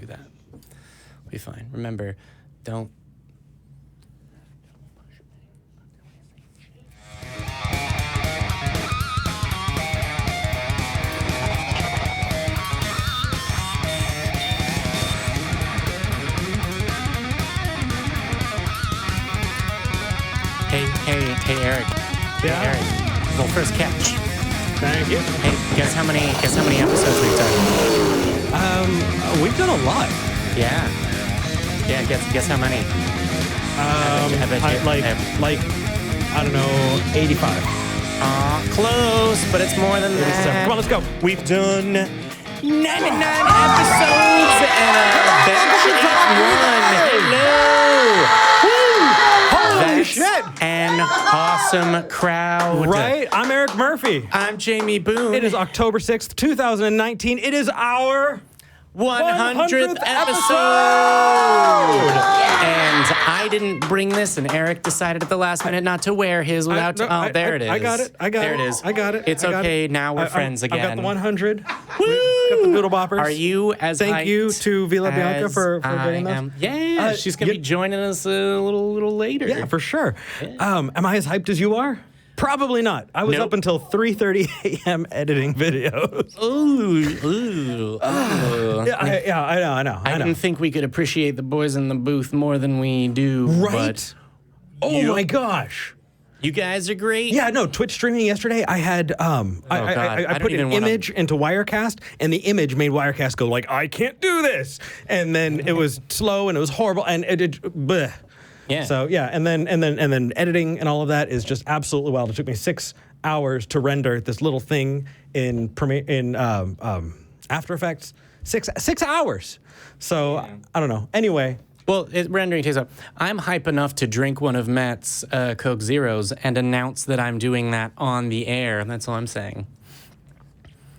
do that. We'll be fine. Remember, don't. Hey, Eric. Yeah. Hey, Eric. Well, first catch. Thank you. Hey, guess how many episodes we've done? We've done a lot. Yeah. Yeah. Guess how many? I don't know, 85. Close, but it's more than that. Come on, let's go. We've done 99 episodes and Holy shit! An awesome crowd. Right? I'm Eric Murphy. I'm Jamie Boone. It is October 6th, 2019. It is our 100th episode. And I didn't bring this, and Eric decided at the last minute not to wear his without. There it is. I got it. There it is. I got it. It's okay. Now we're friends again. I've got the 100. Got the Doodle Boppers. Are you as Thank you to Vila Bianca for getting those. Yeah, she's gonna be joining us a little later. Yeah, for sure. Am I as hyped as you are? Probably not. I was up until 3:30 a.m. editing videos. Ooh. I know. I didn't think we could appreciate the boys in the booth more than we do. Right? But my gosh. You guys are great. Yeah, no, Twitch streaming yesterday, I had, I put an image into Wirecast, and the image made Wirecast go like, I can't do this. And then it was slow, and it was horrible, and it bleh. Yeah. So, yeah, and then editing and all of that is just absolutely wild. It took me 6 hours to render this little thing in After Effects. 6 hours. So, yeah. I don't know. Anyway. Well, rendering takes up. I'm hype enough to drink one of Matt's Coke Zeros and announce that I'm doing that on the air. That's all I'm saying.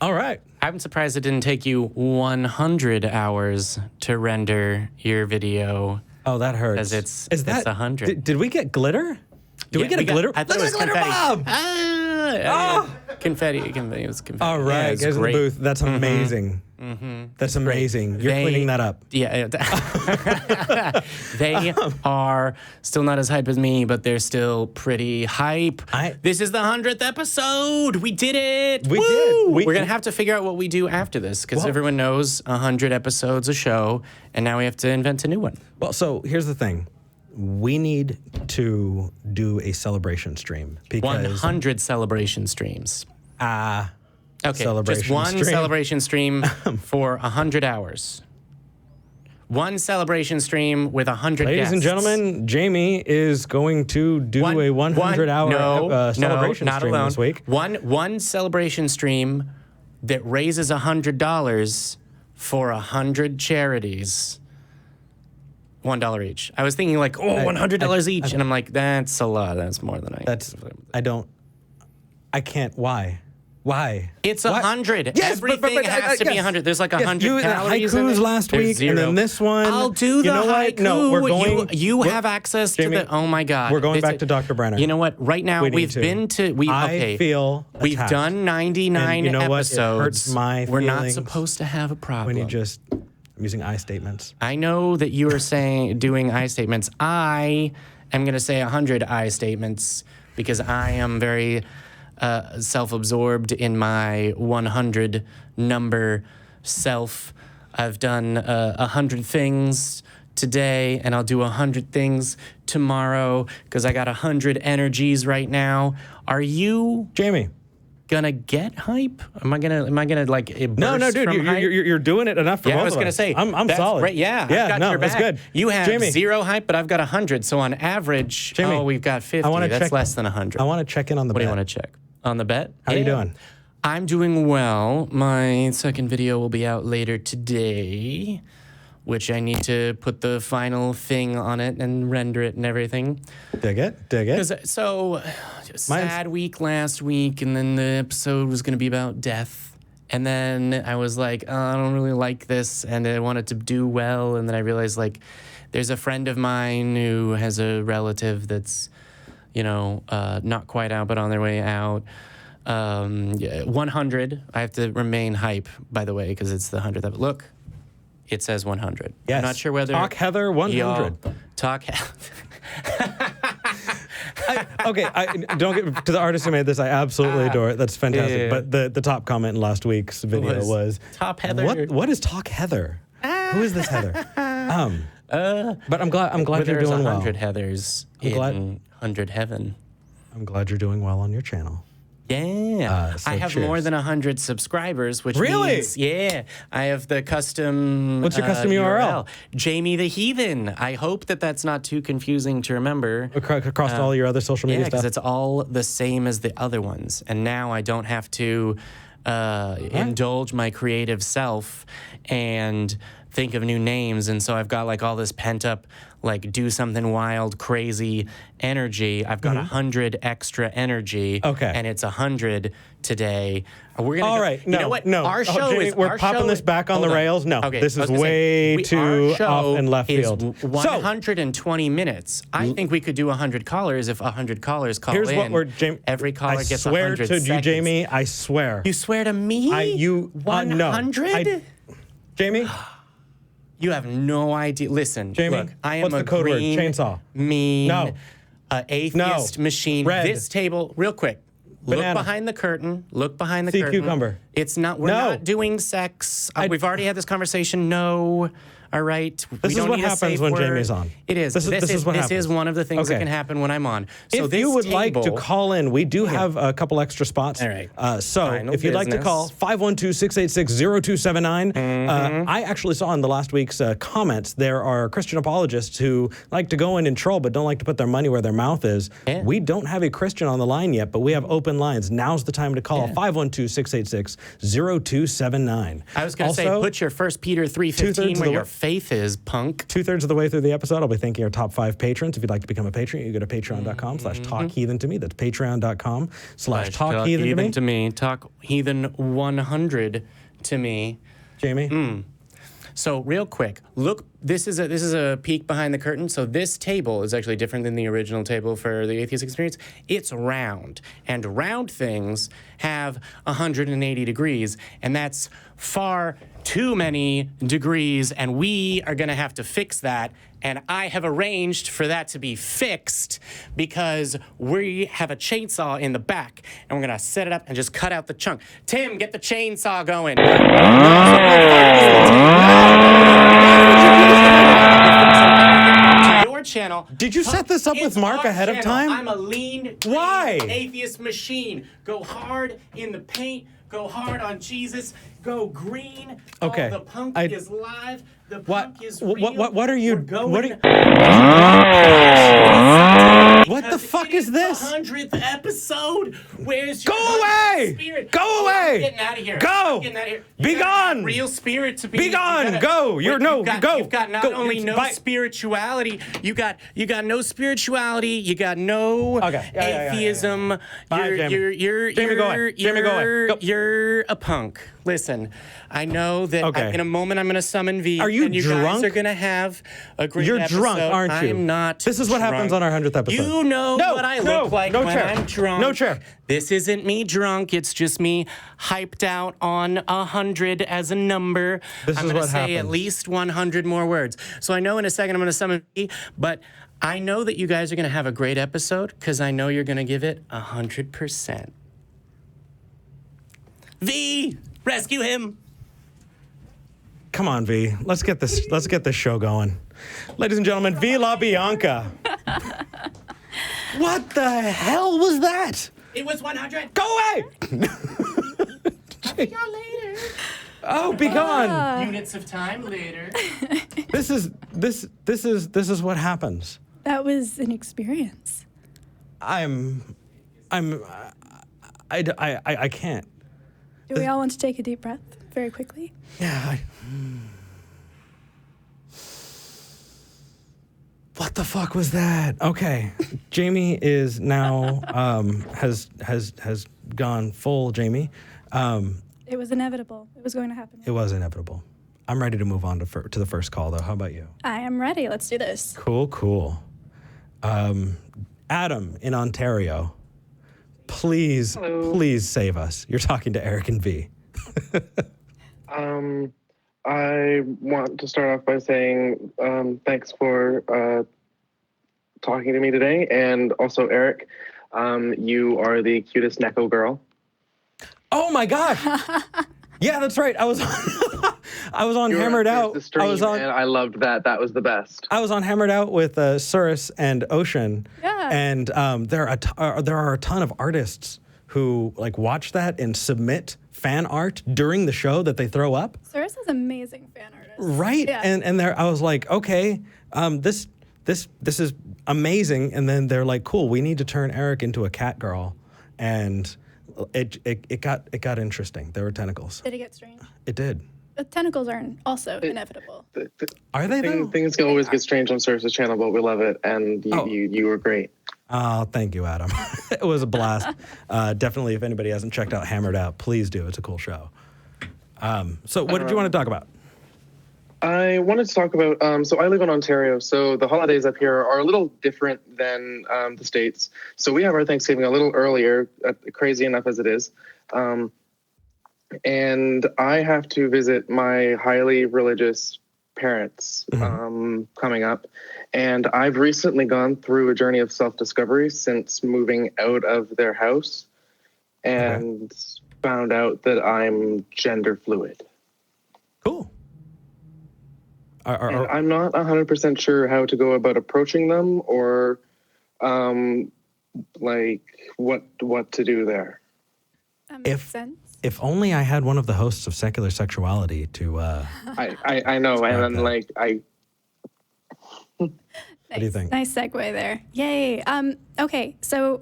All right. I'm surprised it didn't take you 100 hours to render your video. Oh, that hurts. Because it's 100. Did we get glitter? Did we get glitter? I thought it was confetti. Confetti. It was confetti. All right, guys in the booth. That's amazing. Mm-hmm. That's amazing. You're cleaning that up. Yeah. They are still not as hype as me, but they're still pretty hype. This is the 100th episode. We did it. We did. We're going to have to figure out what we do after this because everyone knows 100 episodes a show, and now we have to invent a new one. Well, so here's the thing. We need to do a celebration stream. Because 100 celebration streams. Okay, celebration just one stream. celebration stream for 100 hours. One celebration stream with 100 Ladies guests. and gentlemen, Jamie is going to do a 100-hour celebration stream this week. One celebration stream that raises $100 for 100 charities. $1 each. I was thinking like, $100 each. And I'm like, that's a lot. That's more than I can't. Why? It's 100. Yes, everything has to be 100. There's like 100 calories in it. Haikus last week, and then this one. I'll do the haiku. No, we're going. You have access to the. Oh my God. We're going back to Dr. Brenner. You know what? Right now we've been to. I feel attacked. We've done 99 episodes. What? It hurts my feelings. We're not supposed to have a problem. When I'm using I statements. I know that you are doing I statements. I am going to say 100 I statements because I am very self-absorbed in my 100 number self. I've done 100 things today, and I'll do 100 things tomorrow because I got 100 energies right now. Are you, Jamie, gonna get hype? Am I gonna like burst No, dude, you're doing it enough for both of us. I was gonna say I'm solid. Right, I've got your back. That's good. You have Jamie. 0 hype, but I've got 100. So on average, Jamie, we've got 50. That's less than 100. I want to check in on the bet. What do you want to check? On the bet? How are you doing? I'm doing well. My second video will be out later today, which I need to put the final thing on it and render it and everything. Dig it. So, sad week last week, and then the episode was going to be about death. And then I was like, I don't really like this, and I wanted to do well. And then I realized, like, there's a friend of mine who has a relative that's, not quite out, but on their way out. 100. I have to remain hype, by the way, because it's the 100th. Look, it says 100. Yes. I'm not sure whether Talk Heather 100. Talk. Okay, don't get to the artist who made this. I absolutely adore it. That's fantastic. Yeah. But the top comment in last week's video was Top Heather. What is Talk Heather? Who is this Heather? But I'm glad you're doing well. 100 Heathers in 100 Heaven. I'm glad you're doing well on your channel. Yeah, So I have cheers. more than 100 subscribers, which Really? means, I have the custom. What's your custom URL? Jamie the Heathen. I hope that that's not too confusing to remember. Across all your other social media because stuff? it's all the same as the other ones, and now I don't have to indulge my creative self and think of new names, and so I've got like all this pent up, like do something wild, crazy energy. I've got 100 extra energy. Okay. And it's 100 today. We're gonna. All right. You know what? Our show Jamie, is. we're our popping show this back on the rails. No, Okay, this I is was gonna way say, too our show off in left is field. 120 minutes. I think we could do 100 callers if 100 callers call Here's in. what we're Jamie. Every caller I gets swear 100 to seconds. you, Jamie. I swear. You swear to me? 100? No. Jamie. You have no idea. Listen, Jamie, look, I am what's a the code word? green, Chainsaw. mean, No. atheist No. machine. Red. This table, real quick. Banana. Look behind the curtain. Look behind the Sea curtain. cucumber. It's not. We're No. not doing sex. We've already had this conversation. No. All right. This is what happens when Jamie's on. It is. This is what happens. This is one of the things that Okay. can happen when I'm on. So If this you would like to table- call in, we do have a couple extra spots. All right. So Final if you'd like to business. call, 512-686-0279. I actually saw in the last week's comments, there are Christian apologists who like to go in and troll, but don't like to put their money where their mouth is. Yeah. We don't have a Christian on the line yet, but we have open lines. Now's the time to call, 512-686-0279. I was going to say, put your 1 Peter 3:15 where your faith is, punk. 2/3 of the way through the episode, I'll be thanking our top 5 patrons. If you'd like to become a patron, you go to patreon.com/Talk Heathen to me. That's patreon.com/Talk Heathen to me. Talk Heathen 100 to me. Jamie? So real quick, look. This is a peek behind the curtain. So this table is actually different than the original table for the Atheist Experience. It's round, and round things have 180 degrees, and that's far too many degrees. And we are going to have to fix that. And I have arranged for that to be fixed because we have a chainsaw in the back, and we're going to set it up and just cut out the chunk. Tim, get the chainsaw going. To your channel. Did you set this up with It's Mark our ahead of channel. time? I'm a lean, green Why? atheist machine. Go hard in the paint. Go hard on Jesus. Go green. Okay. Oh, the punk I- is live. The What? punk is real. What are you? We're going What the because fuck it is this? The 100th episode. Where's your Go away! Spirit? Go Oh, away! I'm getting out of here. Go! I'm getting out of here. Be You gotta have gone! Real spirit to be. Be gone! Go! You've got not go. only no Bye. spirituality. You got no spirituality. You got no Okay. Yeah. atheism. Bye, Jamie. You're Jamie, go away. Jamie, go away. Go. You're a punk. Listen, I know that Okay. in a moment I'm going to summon V. Are you and you drunk? guys are going to have a great You're episode. drunk, aren't you? I'm not. This is what happens drunk. on our 100th episode. You know No, what I no, look like no when chair. I'm drunk. No chair. This isn't me drunk. It's just me hyped out on 100 as a number. This I'm is gonna what say at happens. least 100 more words. So I know in a second I'm going to summon V, but I know that you guys are going to have a great episode because I know you're going to give it 100%. V, rescue him. Come on, V. Let's get this show going. Ladies and gentlemen, V La Bianca. What the hell was that? It was 100. Go away! See y'all later. Oh, be gone. Units of time later. This is what happens. That was an experience. I can't. Do we all want to take a deep breath very quickly? Yeah. What the fuck was that? Okay, Jamie is now has gone full Jamie. It was inevitable. It was going to happen. It was inevitable. I'm ready to move on to the first call though. How about you? I am ready. Let's do this. Cool. Adam in Ontario, please save us. You're talking to Eric and V. I want to start off by saying thanks for talking to me today, and also Eric, you are the cutest Neko girl. Oh my gosh! Yeah, that's right. I was I was on You were Hammered on Out. the stream, and I loved that. That was the best. I was on Hammered Out with Surus and Ocean. Yeah. And there are a ton of artists who like watch that and submit fan art during the show that they throw up. Cyrus is amazing fan artist. Right. Yeah. And there I was like, okay, this is amazing. And then they're like, cool, we need to turn Eric into a cat girl. And it got interesting. There were tentacles. Did it get strange? It did. The tentacles are also inevitable. Are they though? Things can always get strange on Surface's channel, but we love it, and you were great. Oh, thank you, Adam. It was a blast. Definitely, if anybody hasn't checked out Hammered Out, please do. It's a cool show. So what did you want to talk about? I wanted to talk about, so I live in Ontario, so the holidays up here are a little different than the States. So we have our Thanksgiving a little earlier, crazy enough as it is. And I have to visit my highly religious parents coming up. And I've recently gone through a journey of self-discovery since moving out of their house and found out that I'm gender fluid. Cool. And I'm not 100% sure how to go about approaching them or like what to do there. That makes sense. If only I had one of the hosts of Secular Sexuality to. I know, and then like I. What do you think? Nice segue there. Yay. Okay, so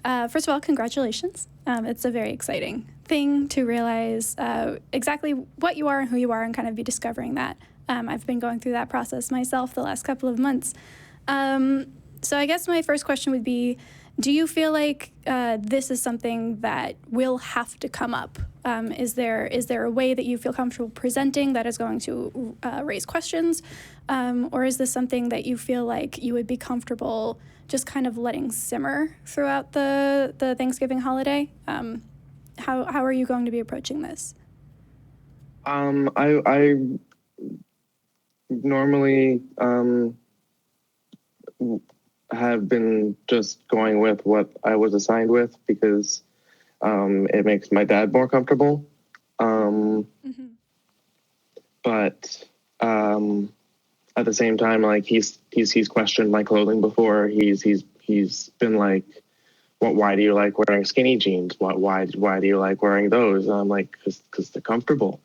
first of all, congratulations. It's a very exciting thing to realize exactly what you are and who you are and kind of be discovering that. I've been going through that process myself the last couple of months. So I guess my first question would be, do you feel like this is something that will have to come up? Is there a way that you feel comfortable presenting that is going to raise questions? Or is this something that you feel like you would be comfortable just kind of letting simmer throughout the Thanksgiving holiday? How are you going to be approaching this? I normally have been just going with what I was assigned with because it makes my dad more comfortable. But at the same time, like he's questioned my clothing before. He's been like, why do you like wearing skinny jeans? Why do you like wearing those? And I'm like, because they're comfortable.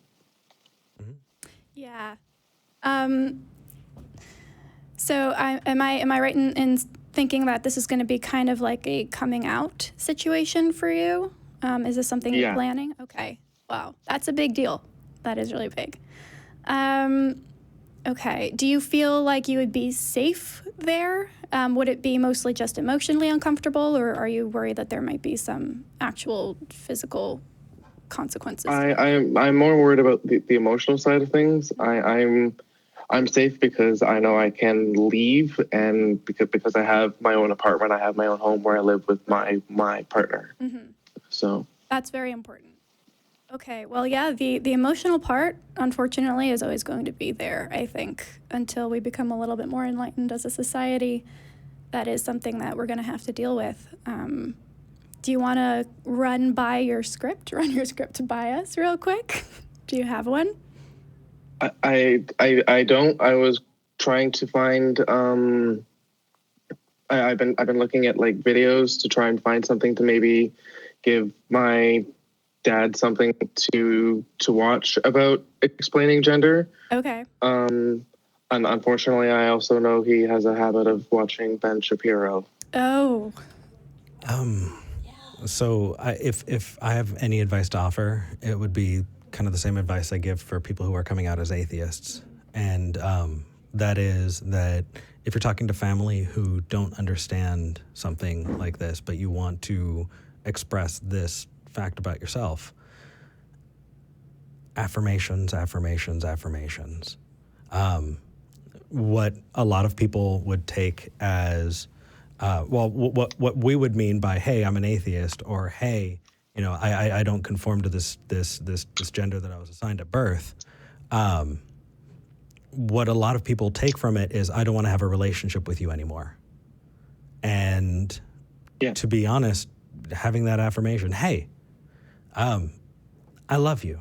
Yeah. So am I right in thinking that this is going to be kind of like a coming out situation for you? Is this something you're planning? Okay. Wow. That's a big deal. That is really big. Okay. Do you feel like you would be safe there? Would it be mostly just emotionally uncomfortable, or are you worried that there might be some actual physical consequences? I'm more worried about the emotional side of things. I'm safe because I know I can leave, and because I have my own apartment, I have my own home where I live with my partner. So that's very important. Okay, well, yeah, the emotional part, unfortunately, is always going to be there, I think, until we become a little bit more enlightened as a society. That is something that we're going to have to deal with. Do you want to run your script by us real quick? Do you have one? I don't. I was trying to find. I've been looking at like videos to try and find something to maybe give my dad something to watch about explaining gender. Okay. And unfortunately, I also know he has a habit of watching Ben Shapiro. Oh. So if I have any advice to offer, it would be kind of the same advice I give for people who are coming out as atheists. And that is that if you're talking to family who don't understand something like this, but you want to express this fact about yourself, affirmations. What a lot of people would take as, what we would mean by, hey, I'm an atheist, or hey, I don't conform to this gender that I was assigned at birth. what a lot of people take from it is, I don't want to have a relationship with you anymore. And to be honest, having that affirmation, hey, I love you,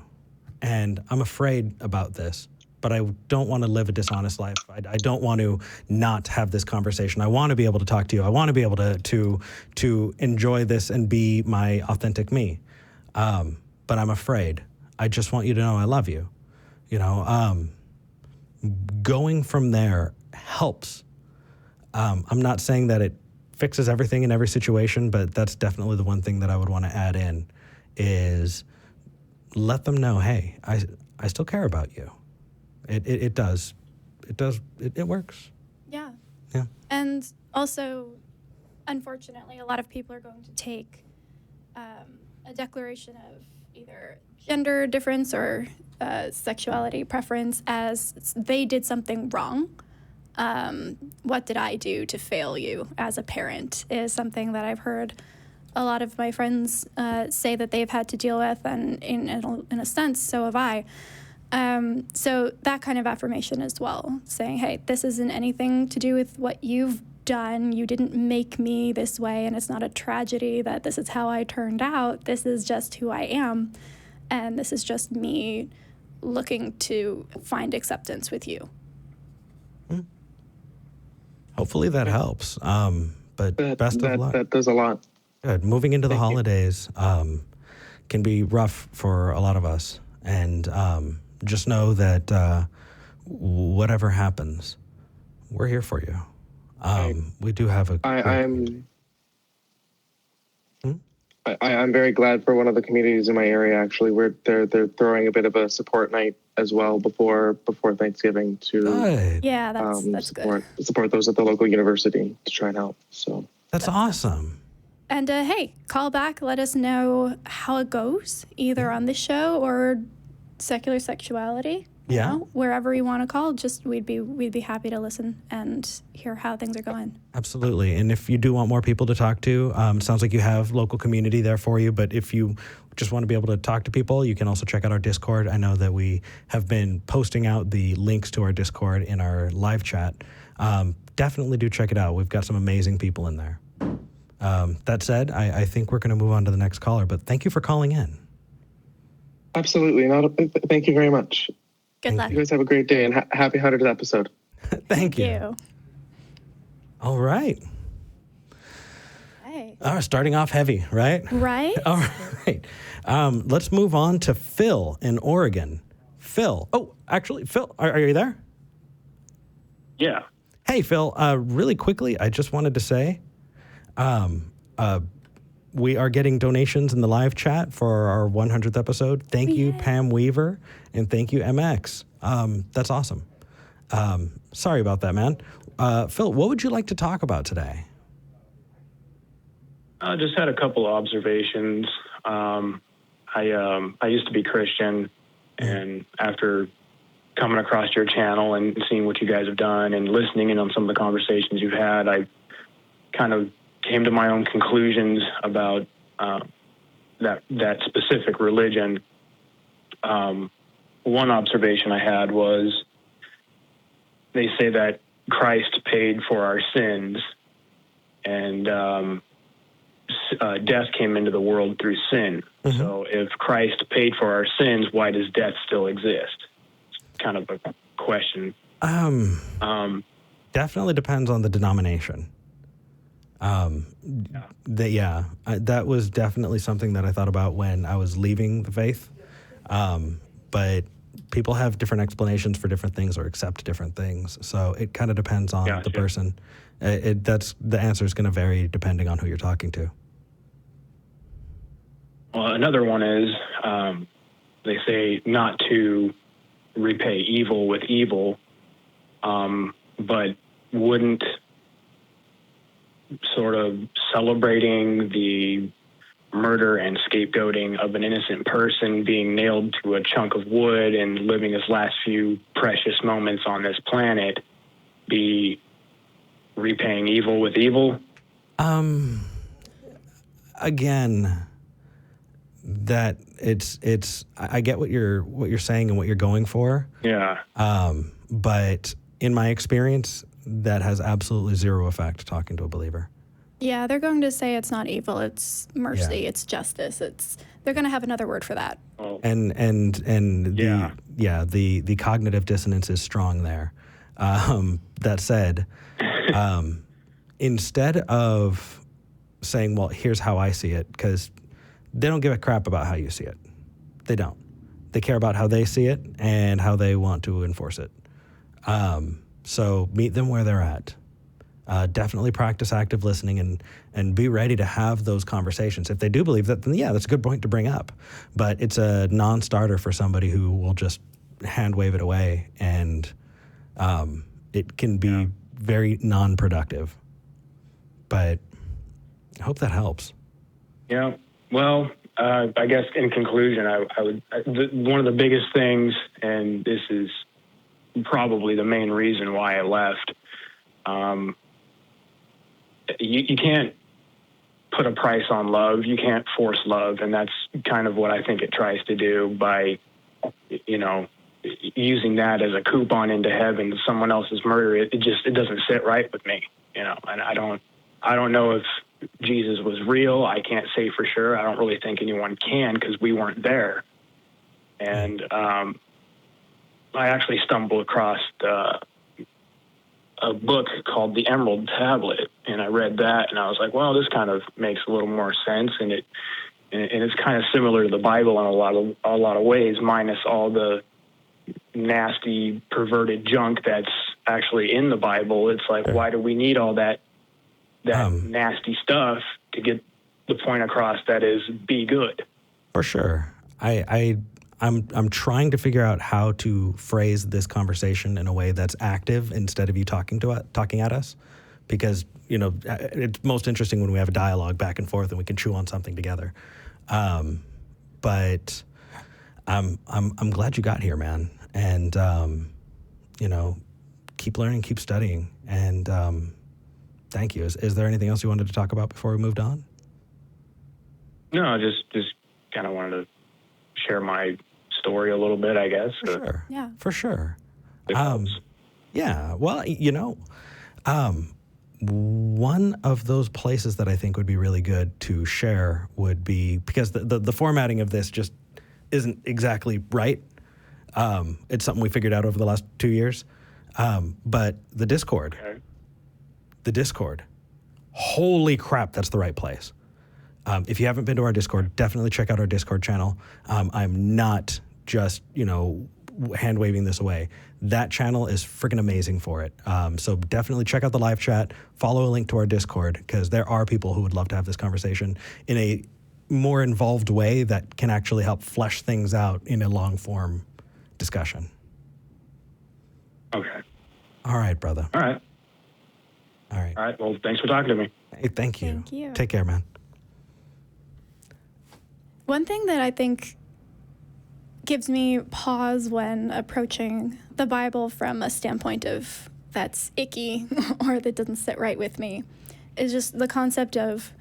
and I'm afraid about this, but I don't want to live a dishonest life. I don't want to not have this conversation. I want to be able to talk to you. I want to be able to enjoy this and be my authentic me. But I'm afraid. I just want you to know I love you. You know, going from there helps. I'm not saying that it fixes everything in every situation, but that's definitely the one thing that I would want to add in is let them know, hey, I still care about you. It does. It works. Yeah. Yeah. And also, unfortunately, a lot of people are going to take a declaration of either gender difference or sexuality preference as they did something wrong. What did I do to fail you as a parent is something that I've heard a lot of my friends say that they've had to deal with, and in a sense, so have I. So that kind of affirmation as well, saying, hey, this isn't anything to do with what you've done. You didn't make me this way, and it's not a tragedy that this is how I turned out. This is just who I am, and this is just me looking to find acceptance with you. Hopefully that helps. But best of luck. That does a lot. Good. Moving into the Thank you. holidays can be rough for a lot of us. And just know that whatever happens, we're here for you. We do have a... I'm very glad for one of the communities in my area. Actually, where they're throwing a bit of a support night as well before Thanksgiving to Good. Yeah, that's good. support those at the local university to try and help. So That's awesome. And hey, call back. Let us know how it goes, either on this show or Secular Sexuality. You know, wherever you want to call, just we'd be happy to listen and hear how things are going. Absolutely. And if you do want more people to talk to, sounds like you have local community there for you. But if you just want to be able to talk to people, you can also check out our Discord. I know that we have been posting out the links to our Discord in our live chat. Definitely do check it out. We've got some amazing people in there. That said, I think we're going to move on to the next caller. But thank you for calling in. absolutely, thank you very much. Good luck. You guys have a great day and happy 100th episode. Thank you. All right. Hey. Starting off heavy, right? Right? All right. Let's move on to Phil in Oregon. Phil. Oh, actually, Phil, are you there? Yeah. Hey, Phil, really quickly, I just wanted to say we are getting donations in the live chat for our 100th episode. Thank you, Pam Weaver, and thank you, MX. That's awesome. Sorry about that, man. Phil, what would you like to talk about today? I just had a couple of observations. I used to be Christian, and after coming across your channel and seeing what you guys have done and listening in on some of the conversations you've had, I kind of came to my own conclusions about that specific religion. One observation I had was they say that Christ paid for our sins, and death came into the world through sin. Mm-hmm. So if Christ paid for our sins, why does death still exist? It's kind of a question. Definitely depends on the denomination. That was definitely something that I thought about when I was leaving the faith. But people have different explanations for different things or accept different things. So it kind of depends on the person. The answer is going to vary depending on who you're talking to. Well, another one is they say not to repay evil with evil, but wouldn't sort of celebrating the murder and scapegoating of an innocent person being nailed to a chunk of wood and living his last few precious moments on this planet be repaying evil with evil? Again, that I get what you're saying and what you're going for. Yeah. But in my experience, that has absolutely zero effect talking to a believer. Yeah, they're going to say it's not evil, it's mercy, Yeah. it's justice. They're going to have another word for that. Oh. And the cognitive dissonance is strong there. That said, instead of saying, well, here's how I see it, because they don't give a crap about how you see it. They don't. They care about how they see it and how they want to enforce it. So meet them where they're at. Definitely practice active listening and be ready to have those conversations. If they do believe that, then yeah, that's a good point to bring up. But it's a non-starter for somebody who will just hand wave it away, and it can be very non-productive. But I hope that helps. Yeah. Well, I guess in conclusion, one of the biggest things, and this is probably the main reason why I left, you can't put a price on love. You can't force love. And that's kind of what I think it tries to do by, using that as a coupon into heaven to someone else's murder. It doesn't sit right with me, and I don't know if Jesus was real. I can't say for sure. I don't really think anyone can, because we weren't there. And I actually stumbled across a book called The Emerald Tablet, and I read that, and I was like, well, this kind of makes a little more sense, and it's kind of similar to the Bible in a lot of ways, minus all the nasty, perverted junk that's actually in the Bible. It's like, why do we need all that nasty stuff to get the point across that is be good? For sure. I'm trying to figure out how to phrase this conversation in a way that's active instead of you talking at us, because it's most interesting when we have a dialogue back and forth and we can chew on something together. But I'm glad you got here, man, and keep learning, keep studying, and thank you. Is there anything else you wanted to talk about before we moved on? No, just kind of wanted to share my story a little bit, I guess. For sure. Yeah. For sure. Helps. Yeah. Well, one of those places that I think would be really good to share would be, because the formatting of this just isn't exactly right. It's something we figured out over the last 2 years. But the Discord. Okay. The Discord. Holy crap, that's the right place. If you haven't been to our Discord, definitely check out our Discord channel. I'm not just, hand waving this away. That channel is freaking amazing for it. So definitely check out the live chat, follow a link to our Discord, because there are people who would love to have this conversation in a more involved way that can actually help flesh things out in a long form discussion. Okay. All right, brother. All right. All right. All right. Well, thanks for talking to me. Hey, thank you. Thank you. Take care, man. One thing that I think gives me pause when approaching the Bible from a standpoint of that's icky or that doesn't sit right with me is just the concept of,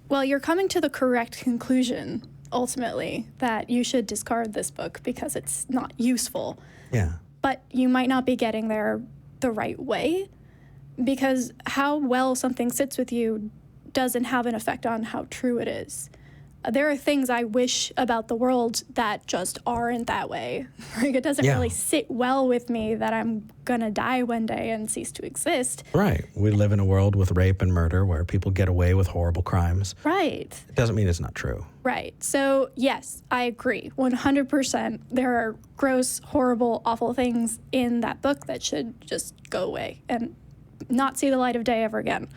well, you're coming to the correct conclusion, ultimately, that you should discard this book because it's not useful. Yeah. But you might not be getting there the right way, because how well something sits with you doesn't have an effect on how true it is. There are things I wish about the world that just aren't that way. Like, it doesn't really sit well with me that I'm gonna die one day and cease to exist. Right. We live in a world with rape and murder where people get away with horrible crimes. Right. It doesn't mean it's not true. Right. So, yes, I agree 100%. There are gross, horrible, awful things in that book that should just go away and not see the light of day ever again.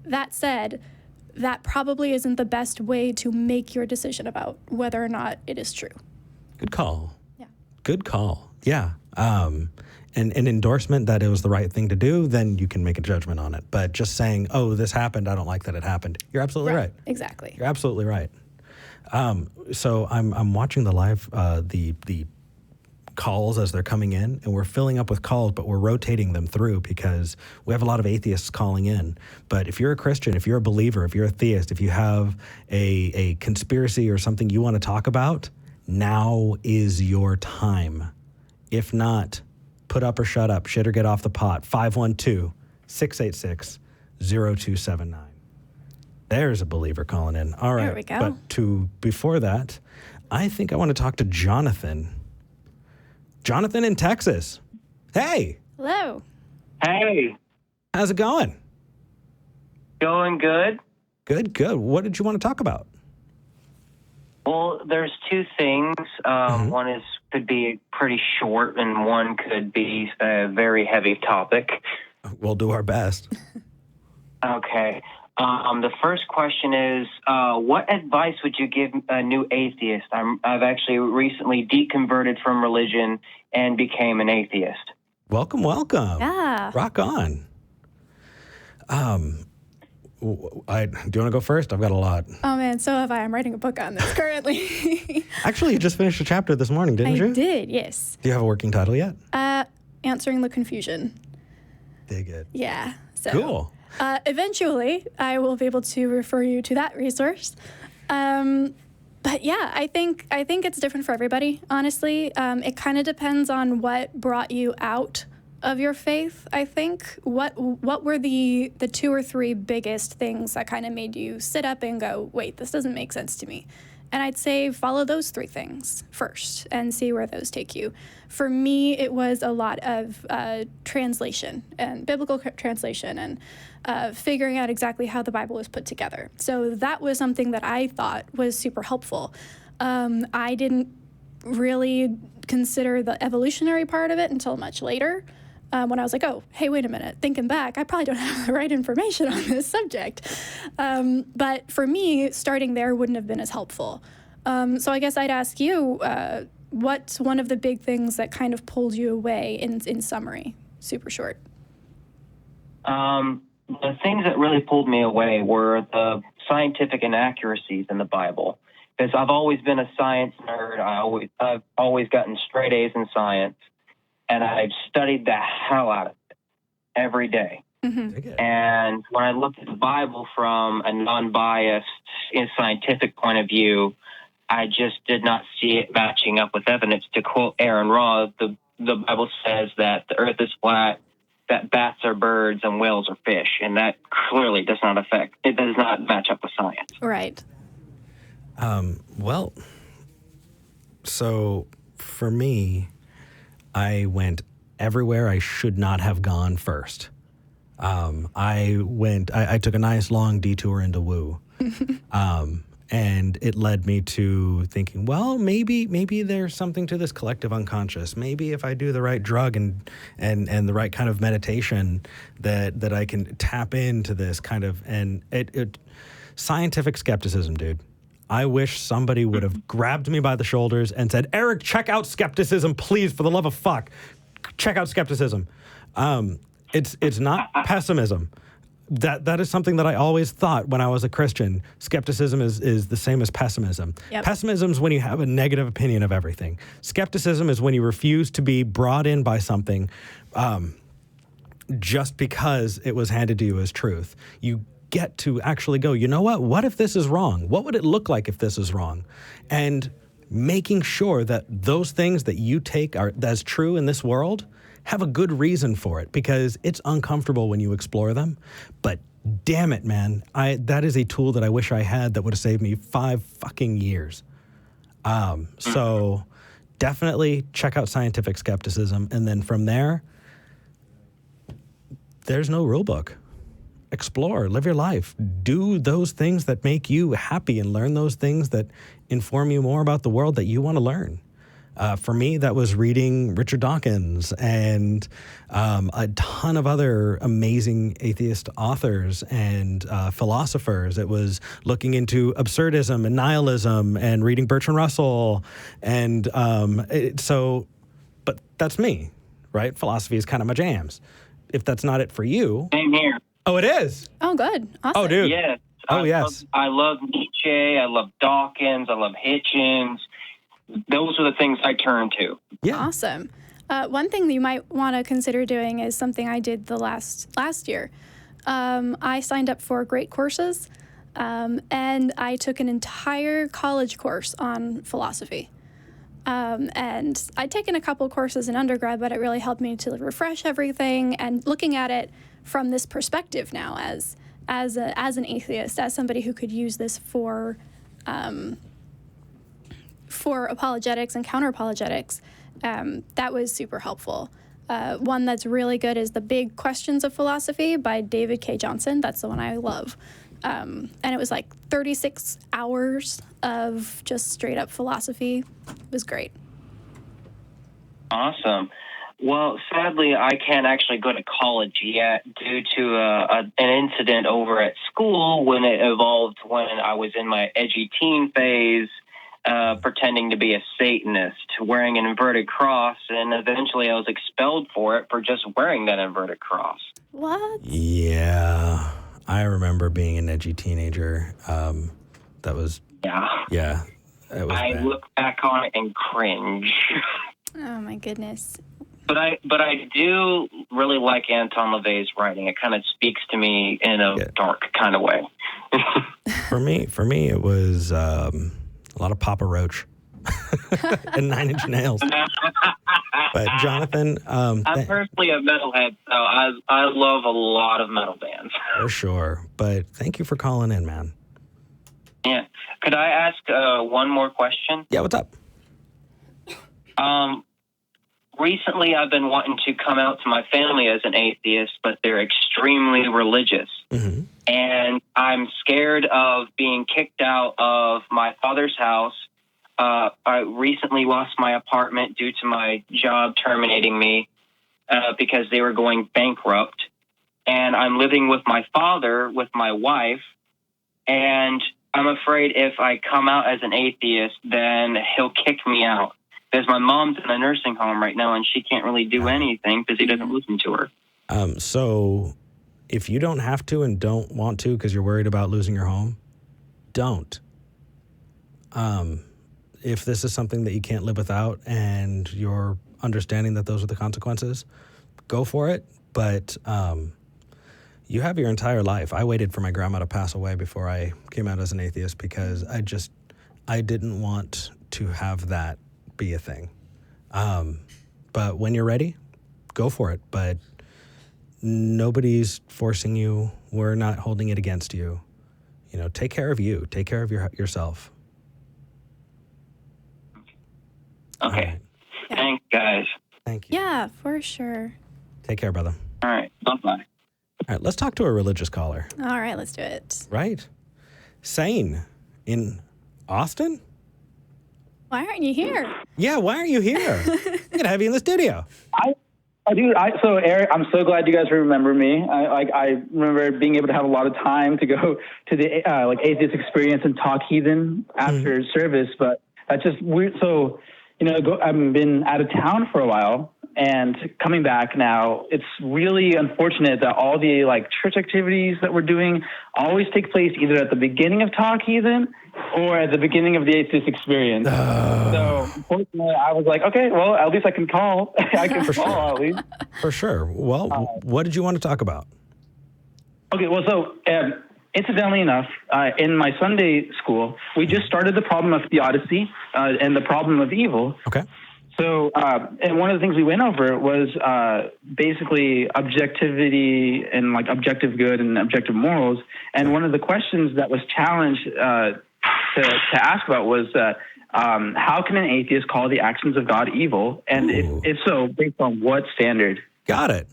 That said, that probably isn't the best way to make your decision about whether or not it is true. Good call. Yeah. Good call. Yeah. And an endorsement that it was the right thing to do, then you can make a judgment on it. But just saying, oh, this happened, I don't like that it happened. You're absolutely right. Exactly. You're absolutely right. So I'm watching the live, the calls as they're coming in, and we're filling up with calls, but we're rotating them through because we have a lot of atheists calling in. But if you're a Christian, if you're a believer, if you're a theist, if you have a conspiracy or something you want to talk about, now is your time. If not, put up or shut up, shit or get off the pot. 512-686-0279. There's a believer calling in. All right. There we go. But before that, I think I want to talk to Jonathan. Jonathan in Texas. Hey. Hello. Hey, How's it going? going good? Good. What did you want to talk about? Well, there's two things. One could be pretty short, and one could be a very heavy topic. We'll do our best. Okay. The first question is, what advice would you give a new atheist? I've actually recently deconverted from religion and became an atheist. Welcome. Yeah. Rock on. Do you want to go first? I've got a lot. Oh man, so have I. I'm writing a book on this currently. Actually, you just finished a chapter this morning, didn't you? I did, yes. Do you have a working title yet? Answering the confusion. Dig it. Yeah. So Cool. Eventually, I will be able to refer you to that resource. But yeah, I think it's different for everybody. Honestly, it kind of depends on what brought you out of your faith. I think what were the 2 or 3 biggest things that kind of made you sit up and go, wait, this doesn't make sense to me. And I'd say follow those 3 things first and see where those take you. For me, it was a lot of translation and biblical translation and figuring out exactly how the Bible was put together. So that was something that I thought was super helpful. I didn't really consider the evolutionary part of it until much later. When I was like, oh, hey, wait a minute, thinking back, I probably don't have the right information on this subject. But for me, starting there wouldn't have been as helpful. So I guess I'd ask you, what's one of the big things that kind of pulled you away in summary, super short? The things that really pulled me away were the scientific inaccuracies in the Bible. Because I've always been a science nerd. I've always gotten straight A's in science. And I've studied the hell out of it every day. Mm-hmm. And when I looked at the Bible from a non-biased scientific point of view, I just did not see it matching up with evidence. To quote Aaron Ross, the Bible says that the earth is flat, that bats are birds and whales are fish. And that clearly does not match up with science. Right. Well, so for me, I went everywhere I should not have gone first. I took a nice long detour into woo. And it led me to thinking, well, maybe there's something to this collective unconscious. Maybe if I do the right drug and the right kind of meditation that I can tap into this kind of, and it scientific skepticism, dude. I wish somebody would have grabbed me by the shoulders and said, Eric, check out skepticism, please, for the love of fuck. Check out skepticism. It's not pessimism. That is something that I always thought when I was a Christian. Skepticism is the same as pessimism. Yep. Pessimism is when you have a negative opinion of everything. Skepticism is when you refuse to be brought in by something just because it was handed to you as truth. You get to actually go, you know what? What if this is wrong? What would it look like if this is wrong? And making sure that those things that you take are as true in this world have a good reason for it, because it's uncomfortable when you explore them. But damn it, man, that is a tool that I wish I had that would have saved me 5 fucking years. So definitely check out scientific skepticism. And then from there, there's no rule book. Explore, live your life, do those things that make you happy and learn those things that inform you more about the world that you want to learn. For me, that was reading Richard Dawkins and a ton of other amazing atheist authors and philosophers. It was looking into absurdism and nihilism and reading Bertrand Russell. And but that's me, right? Philosophy is kind of my jams. If that's not it for you. Same here. Oh, it is? Oh, good. Awesome. Oh, dude. Yes. Oh, yes. I love Nietzsche. I love Dawkins. I love Hitchens. those are the things I turn to. Yeah. Awesome. One thing that you might want to consider doing is something I did the last year. I signed up for great courses, and I took an entire college course on philosophy. And I'd taken a couple courses in undergrad, but it really helped me to refresh everything and looking at it from this perspective now as an atheist, as somebody who could use this for apologetics and counter-apologetics. That was super helpful. One that's really good is The Big Questions of Philosophy by David K. Johnson. That's the one I love. And it was like 36 hours of just straight up philosophy. It was great. Awesome. Well, sadly, I can't actually go to college yet due to an incident over at school when it evolved when I was in my edgy teen phase, pretending to be a Satanist, wearing an inverted cross, and eventually I was expelled for it for just wearing that inverted cross. What? Yeah. I remember being an edgy teenager. That was... Yeah. It was I bad. look back on it and cringe. Oh, my goodness. But I do really like Anton LaVey's writing. It kind of speaks to me in a dark kind of way. For me, it was a lot of Papa Roach and Nine Inch Nails. But Jonathan, I'm personally a metalhead, so I love a lot of metal bands. For sure. But thank you for calling in, man. Yeah. Could I ask one more question? Yeah, what's up? Recently, I've been wanting to come out to my family as an atheist, but they're extremely religious. Mm-hmm. And I'm scared of being kicked out of my father's house. I recently lost my apartment due to my job terminating me because they were going bankrupt. And I'm living with my father, with my wife, and I'm afraid if I come out as an atheist, then he'll kick me out. Because my mom's in a nursing home right now, and she can't really do anything because he doesn't listen to her. So if you don't have to and don't want to because you're worried about losing your home, don't. If this is something that you can't live without and you're understanding that those are the consequences, go for it. But you have your entire life. I waited for my grandma to pass away before I came out as an atheist because I didn't want to have that be a thing. But when you're ready, go for it. But nobody's forcing you. We're not holding it against you. You know, take care of you. Take care of yourself. Okay. Right. Thanks, guys. Thank you. Yeah, for sure. Take care, brother. All right. Bye-bye. All right, let's talk to a religious caller. All right, let's do it. Right. Sain in Austin? Why aren't you here? Yeah, why aren't you here? I'm gonna have you in the studio. So Eric, I'm so glad you guys remember me. I remember being able to have a lot of time to go to the atheist experience and Talk Heathen after service, but that's just weird. So, I've been out of town for a while and coming back now. It's really unfortunate that all the church activities that we're doing always take place either at the beginning of Talk Heathen or at the beginning of the atheist experience. So unfortunately, I was like, okay, well, at least I can call. I can call at least. For sure. Well, what did you want to talk about? Okay, well, so incidentally enough, in my Sunday school, we just started the problem of theodicy and the problem of evil. Okay. So, and one of the things we went over was basically objectivity and objective good and objective morals. And one of the questions that was challenged to ask about was how can an atheist call the actions of God evil? And if so, based on what standard? Got it.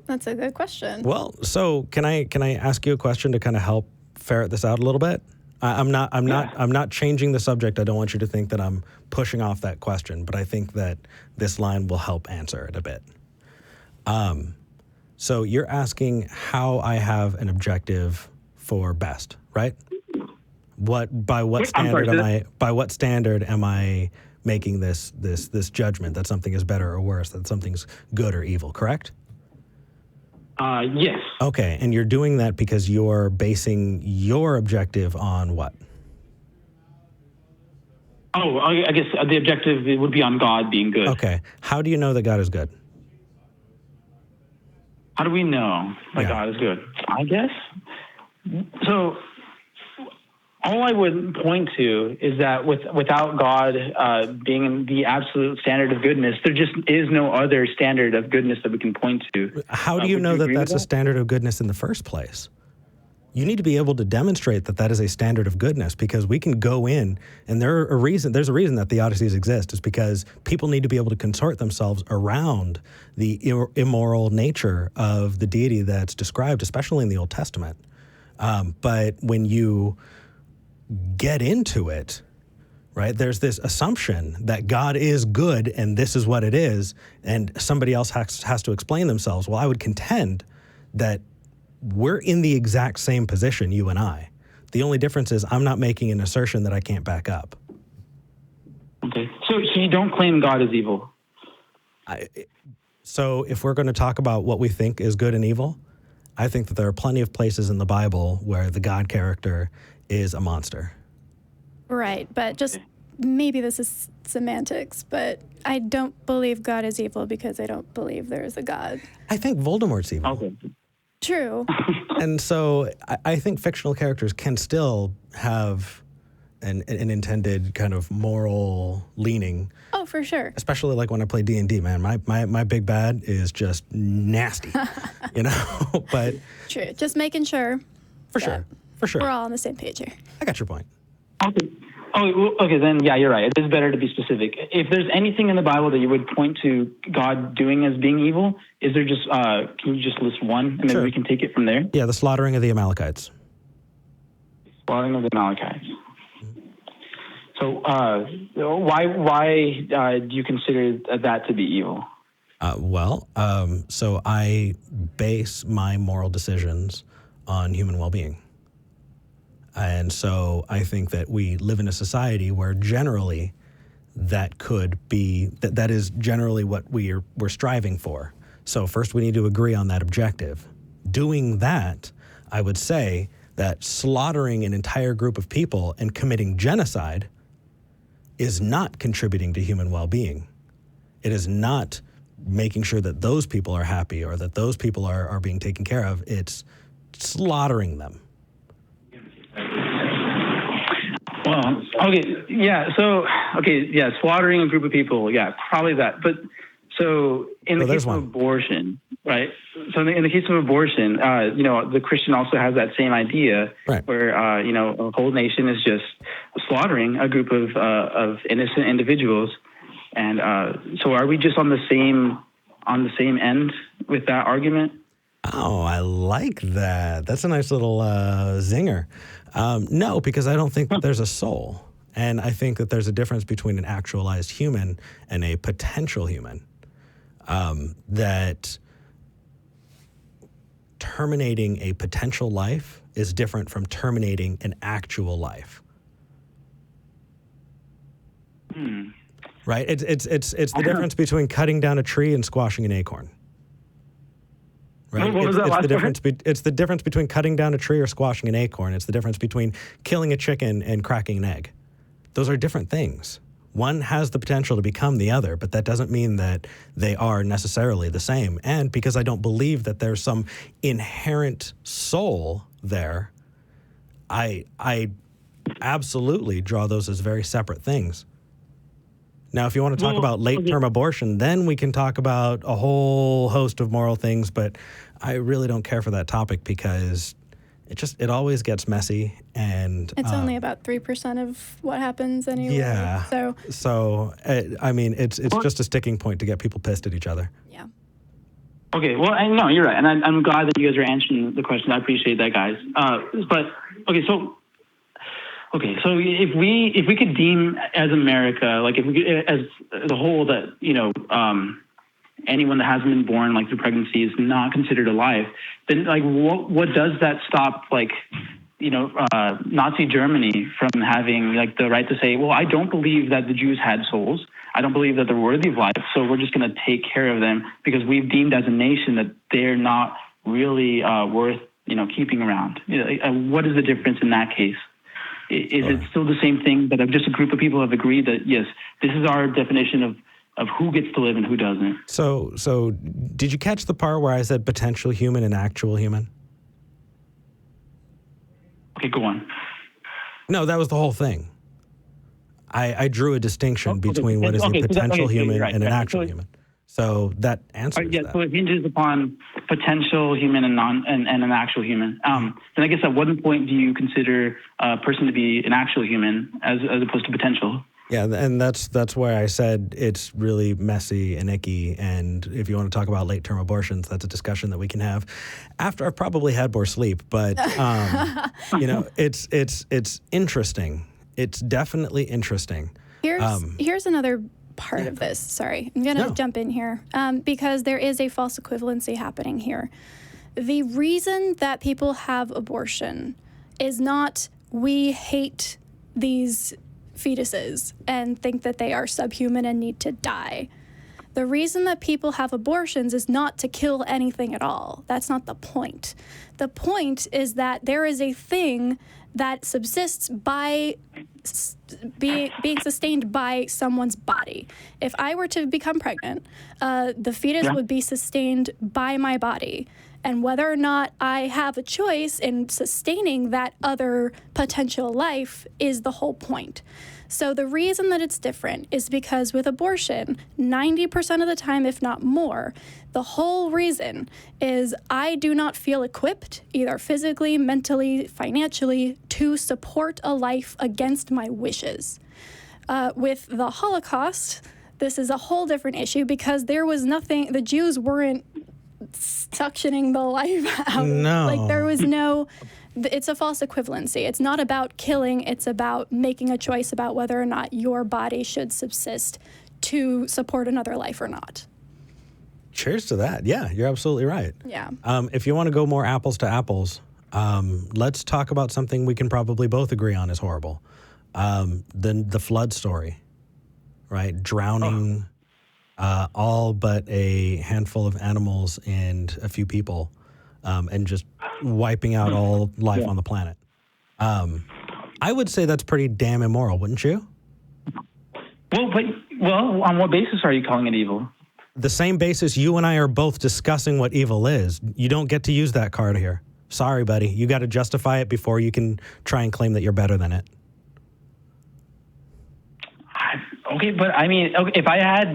That's a good question. Well, so can I ask you a question to kind of help ferret this out a little bit? I'm not changing the subject. I don't want you to think that I'm pushing off that question, but I think that this line will help answer it a bit. So you're asking how I have an objective for best, right? By what standard am I making this judgment that something is better or worse, that something's good or evil, correct? Yes. Okay, and you're doing that because you're basing your objective on what? Oh, I guess the objective would be on God being good. Okay. How do you know that God is good? How do we know that God is good? I guess. So all I would point to is that without God being the absolute standard of goodness, there just is no other standard of goodness that we can point to. How do you know that that's a standard of goodness in the first place? You need to be able to demonstrate that that is a standard of goodness, because we can go in, and there's a reason that theodicies exist, is because people need to be able to consort themselves around the immoral nature of the deity that's described, especially in the Old Testament. But when you get into it, right, there's this assumption that God is good and this is what it is, and somebody else has to explain themselves. Well, I would contend that we're in the exact same position, you and I. The only difference is I'm not making an assertion that I can't back up. Okay. So you don't claim God is evil? So if we're going to talk about what we think is good and evil, I think that there are plenty of places in the Bible where the God character is a monster. Right, but just maybe this is semantics, but I don't believe God is evil because I don't believe there is a God. I think Voldemort's evil. Okay. True. And so I think fictional characters can still have an intended kind of moral leaning. Oh, for sure. Especially like when I play D&D, man. My big bad is just nasty, you know? But True. Just making sure. For sure. We're all on the same page here. I got your point. Okay. Oh, well, okay, then, yeah, you're right. It is better to be specific. If there's anything in the Bible that you would point to God doing as being evil, is there just, can you just list one, and then we can take it from there? Yeah, the slaughtering of the Amalekites. Slaughtering of the Amalekites. So why do you consider that to be evil? So I base my moral decisions on human well-being. And so I think that we live in a society where generally that is generally what we're striving for. So first we need to agree on that objective. Doing that, I would say that slaughtering an entire group of people and committing genocide is not contributing to human well-being. It is not making sure that those people are happy or that those people are being taken care of. It's slaughtering them. Well, slaughtering a group of people, probably that. But so in the case of abortion, right? So in the case of abortion, the Christian also has that same idea, where a whole nation is just slaughtering a group of innocent individuals, and so are we just on the same end with that argument? Oh, I like that. That's a nice little zinger. No, because I don't think that there's a soul. And I think that there's a difference between an actualized human and a potential human. That terminating a potential life is different from terminating an actual life. Right? It's the difference between cutting down a tree and squashing an acorn. Right? It's the difference between cutting down a tree or squashing an acorn. It's the difference between killing a chicken and cracking an egg. Those are different things. One has the potential to become the other, but that doesn't mean that they are necessarily the same. And because I don't believe that there's some inherent soul there, I absolutely draw those as very separate things. Now, if you want to talk about late-term abortion, then we can talk about a whole host of moral things, but I really don't care for that topic because it always gets messy, and it's only about 3% of what happens anyway. Yeah. So I mean, it's just a sticking point to get people pissed at each other. Yeah. Okay. Well, no, you're right, and I'm glad that you guys are answering the question. I appreciate that, guys. So if we could deem as America, like if we could, as the whole, that anyone that hasn't been born like through pregnancy is not considered alive, then like what does that stop Nazi Germany from having like the right to say, well, I don't believe that the Jews had souls. I don't believe that they're worthy of life, so we're just going to take care of them because we've deemed as a nation that they're not really worth keeping around. What is the difference in that case? Is it still the same thing that just a group of people have agreed that, yes, this is our definition of who gets to live and who doesn't? So did you catch the part where I said potential human and actual human? Okay, go on. No, that was the whole thing. I drew a distinction between what is a potential human and an actual human. So that answers that. So it hinges upon potential human and an actual human. Then I guess at what point do you consider a person to be an actual human as opposed to potential? Yeah, and that's where I said it's really messy and icky. And if you want to talk about late-term abortions, that's a discussion that we can have after I've probably had more sleep. But it's interesting. It's definitely interesting. Here's another part of this. Sorry, I'm going to jump in here because there is a false equivalency happening here. The reason that people have abortion is not we hate these fetuses and think that they are subhuman and need to die. The reason that people have abortions is not to kill anything at all. That's not the point. The point is that there is a thing that subsists by being sustained by someone's body. If I were to become pregnant, the fetus would be sustained by my body. And whether or not I have a choice in sustaining that other potential life is the whole point. So the reason that it's different is because with abortion, 90% of the time, if not more, the whole reason is I do not feel equipped, either physically, mentally, financially, to support a life against my wishes. With the Holocaust, this is a whole different issue because there was nothing, the Jews weren't suctioning the life out. No. Like there was no, it's a false equivalency. It's not about killing, it's about making a choice about whether or not your body should subsist to support another life or not. Cheers to that. Yeah, you're absolutely right. Yeah. If you want to go more apples to apples, let's talk about something we can probably both agree on is horrible. The flood story, right? Drowning all but a handful of animals and a few people, and just wiping out all life on the planet. I would say that's pretty damn immoral, wouldn't you? Well, on what basis are you calling it evil? The same basis you and I are both discussing what evil is. You don't get to use that card here. Sorry, buddy. You got to justify it before you can try and claim that you're better than it. Okay, but I mean, if I had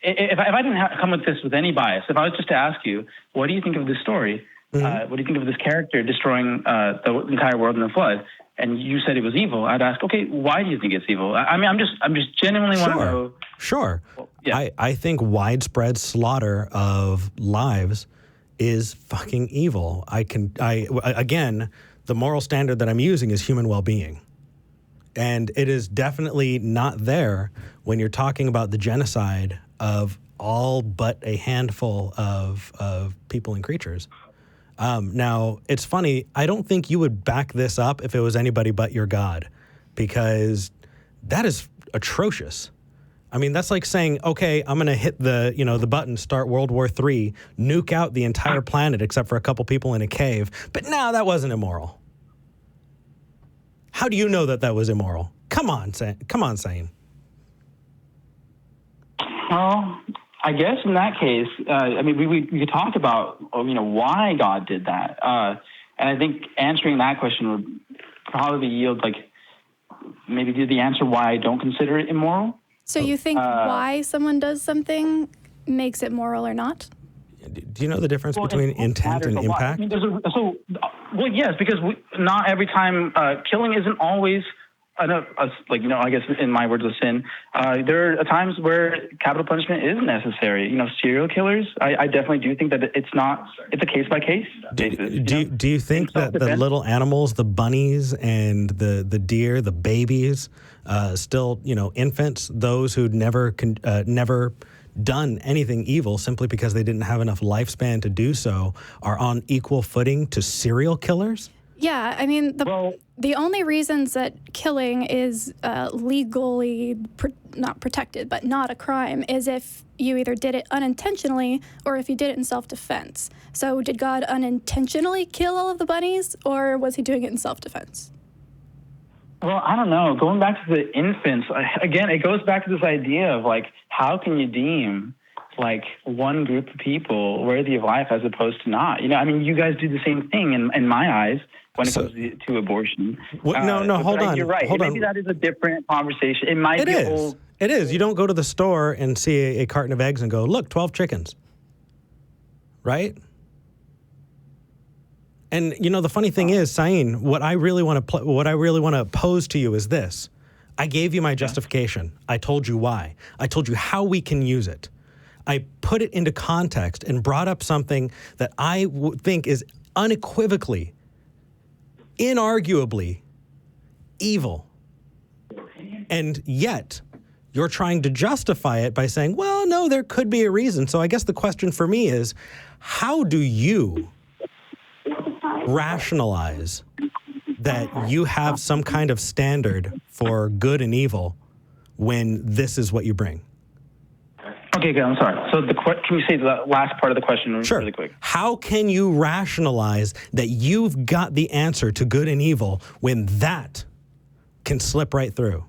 if I didn't come with this with any bias, if I was just to ask you, what do you think of this story? What do you think of this character destroying the entire world in the flood? And you said it was evil. I'd ask, okay, why do you think it's evil? I mean, I'm just genuinely want to know. Sure. Well, yeah. I think widespread slaughter of lives is fucking evil. Again, the moral standard that I'm using is human well-being. And it is definitely not there when you're talking about the genocide of all but a handful of people and creatures. Now, it's funny, I don't think you would back this up if it was anybody but your God, because that is atrocious. I mean, that's like saying, okay, I'm going to hit the button, start World War III, nuke out the entire planet except for a couple people in a cave. But no, that wasn't immoral. How do you know that was immoral? Come on, Sain. Well, I guess in that case, I mean, we could talk about, why God did that. And I think answering that question would probably yield, maybe the answer why I don't consider it immoral. So you think why someone does something makes it moral or not? Do you know the difference between intent and impact? I mean, yes, because not every time killing isn't always, I guess in my words, a sin. There are times where capital punishment is necessary. Serial killers, I definitely do think that it's a case by case basis. Do you think that the little animals, the bunnies and the deer, the babies, still, infants, those who'd never done anything evil simply because they didn't have enough lifespan to do so, are on equal footing to serial killers? Yeah, I mean, the only reasons that killing is legally not protected, but not a crime, is if you either did it unintentionally or if you did it in self-defense. So did God unintentionally kill all of the bunnies, or was he doing it in self-defense? Well, I don't know. Going back to the infants, again, it goes back to this idea of like, how can you deem like one group of people worthy of life as opposed to not? You know, I mean, you guys do the same thing in my eyes when it comes to abortion. No, hold on. You're right. Hold Maybe on. that is a different conversation. It might be old. It is. You don't go to the store and see a carton of eggs and go, look, 12 chickens. Right? And you know the funny thing is, Sain, what I really want to pose to you is this: I gave you my justification. I told you why. I told you how we can use it. I put it into context and brought up something that I think is unequivocally, inarguably evil, and yet you're trying to justify it by saying, "Well, no, there could be a reason." So I guess the question for me is, how do you rationalize that you have some kind of standard for good and evil when this is what you bring? Okay, good. I'm sorry. So can you say the last part of the question really quick? How can you rationalize that you've got the answer to good and evil when that can slip right through?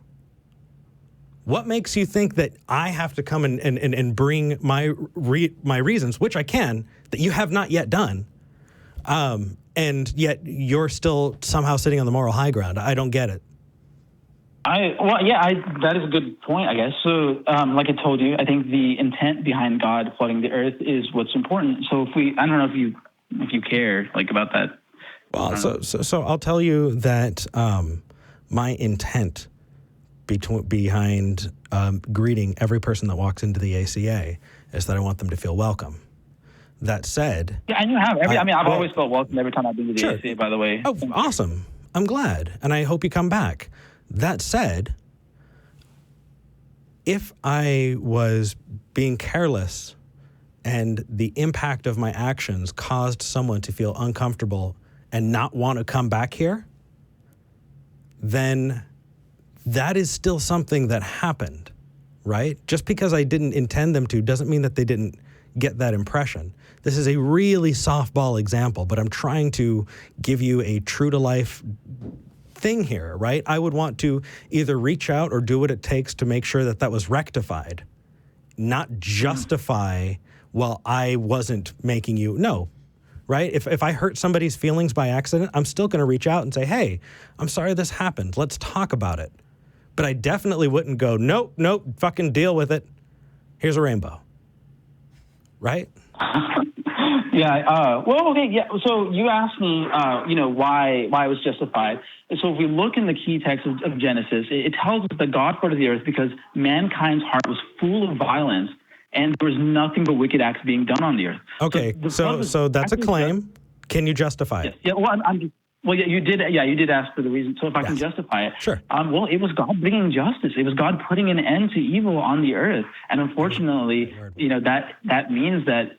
What makes you think that I have to come and bring my reasons, which I can, that you have not yet done, and yet you're still somehow sitting on the moral high ground? I don't get it. That is a good point, I guess. So, like I told you, I think the intent behind God flooding the earth is what's important. So I don't know if you care like about that. Well, so I'll tell you that my intent behind greeting every person that walks into the ACA is that I want them to feel welcome. That said... Yeah, and you have. I've always felt welcome every time I've been to the ACA, by the way. Oh, awesome. I'm glad. And I hope you come back. That said, if I was being careless and the impact of my actions caused someone to feel uncomfortable and not want to come back here, then that is still something that happened, right? Just because I didn't intend them to doesn't mean that they didn't get that impression. This is a really softball example, but I'm trying to give you a true-to-life thing here, right? I would want to either reach out or do what it takes to make sure that was rectified, not justify, well, I wasn't making you, no, right? If I hurt somebody's feelings by accident, I'm still going to reach out and say, hey, I'm sorry this happened. Let's talk about it. But I definitely wouldn't go, nope, fucking deal with it. Here's a rainbow. Right? So you asked me, why I was justified. So if we look in the key text of Genesis, it tells us that God flooded the earth because mankind's heart was full of violence and there was nothing but wicked acts being done on the earth. Okay, so that's a claim. Can you justify it? You did ask for the reason. So if I can justify it, sure. It was God bringing justice. It was God putting an end to evil on the earth, and unfortunately, that means that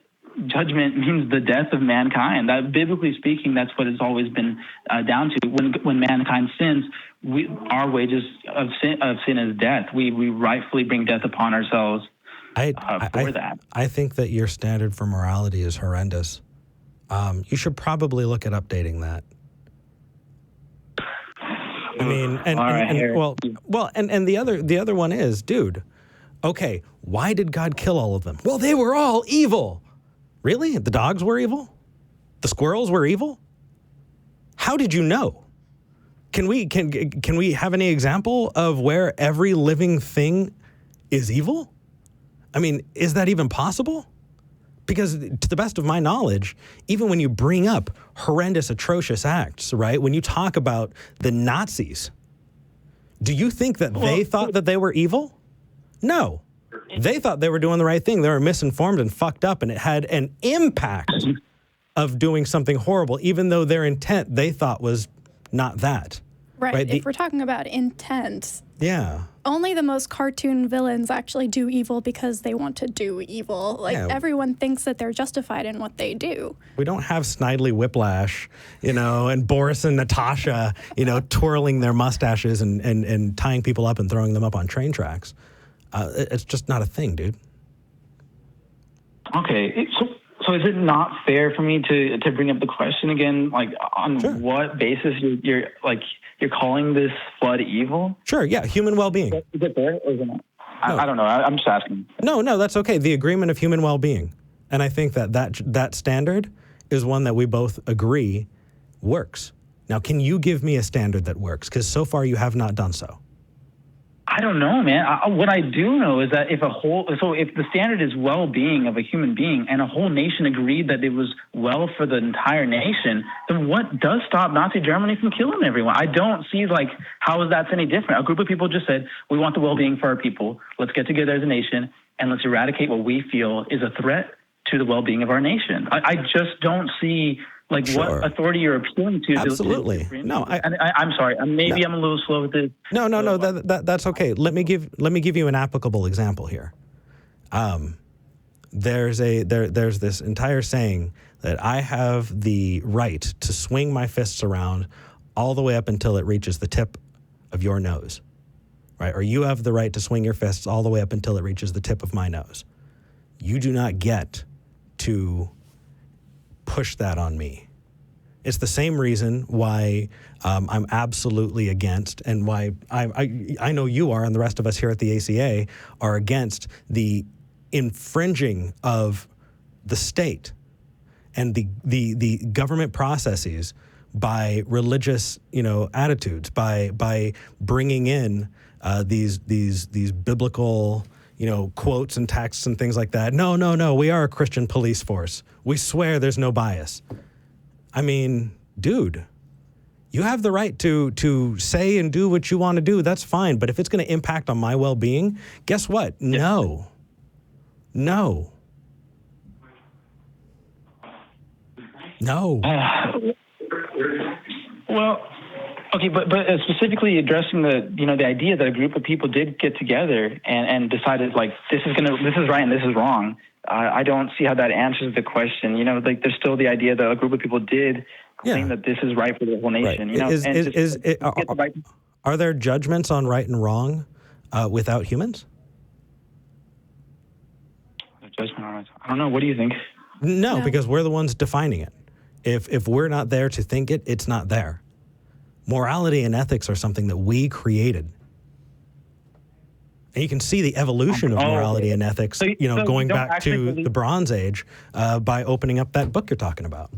judgment means the death of mankind. That, biblically speaking, that's what it's always been down to. When mankind sins, our wages of sin is death. We rightfully bring death upon ourselves for that. I think that your standard for morality is horrendous. You should probably look at updating that. I mean, and the other one is, dude, okay, why did God kill all of them? Well, they were all evil. Really? The dogs were evil? The squirrels were evil? How did you know? Can we have any example of where every living thing is evil? I mean, is that even possible? Because to the best of my knowledge, even when you bring up horrendous, atrocious acts, right? When you talk about the Nazis, do you think that they thought that they were evil? No. They thought they were doing the right thing. They were misinformed and fucked up, and it had an impact of doing something horrible, even though their intent they thought was not that. Right? If we're talking about intent. Yeah. Only the most cartoon villains actually do evil because they want to do evil. Everyone thinks that they're justified in what they do. We don't have Snidely Whiplash, and Boris and Natasha, twirling their mustaches and tying people up and throwing them up on train tracks. It's just not a thing, dude. Okay. So So is it not fair for me to bring up the question again? Like, on what basis you're calling this flood evil? Sure. Yeah. Human well-being. Is it fair or is it not? I don't know. I'm just asking. No, that's okay. The agreement of human well-being. And I think that standard is one that we both agree works. Now, can you give me a standard that works? Because so far you have not done so. I don't know, man. What I do know is that if the standard is well-being of a human being and a whole nation agreed that it was well for the entire nation, then what does stop Nazi Germany from killing everyone? I don't see how is that any different? A group of people just said, we want the well-being for our people. Let's get together as a nation and let's eradicate what we feel is a threat to the well-being of our nation. I just don't see what authority you're appealing to. Absolutely. No, I'm sorry. Maybe I'm a little slow with this. No. That's okay. Let me give you an applicable example here. There's this entire saying that I have the right to swing my fists around all the way up until it reaches the tip of your nose, right? Or you have the right to swing your fists all the way up until it reaches the tip of my nose. You do not get to push that on me. It's the same reason why I'm absolutely against, and why I know you are, and the rest of us here at the ACA are against the infringing of the state and the government processes by religious, attitudes, by bringing in these biblical, quotes and texts and things like that. No, we are a Christian police force. We swear there's no bias. I mean, dude, you have the right to say and do what you want to do. That's fine. But if it's going to impact on my well-being, guess what? No. Well, okay, but specifically addressing the idea that a group of people did get together and decided this is right and this is wrong. I don't see how that answers the question. There's still the idea that a group of people did claim that this is right for the whole nation. Right. Are there judgments on right and wrong without humans? Judgment on it. I don't know. What do you think? No, because we're the ones defining it. If we're not there to think it, it's not there. Morality and ethics are something that we created. And you can see the evolution of morality and ethics, going back to the Bronze Age by opening up that book you're talking about.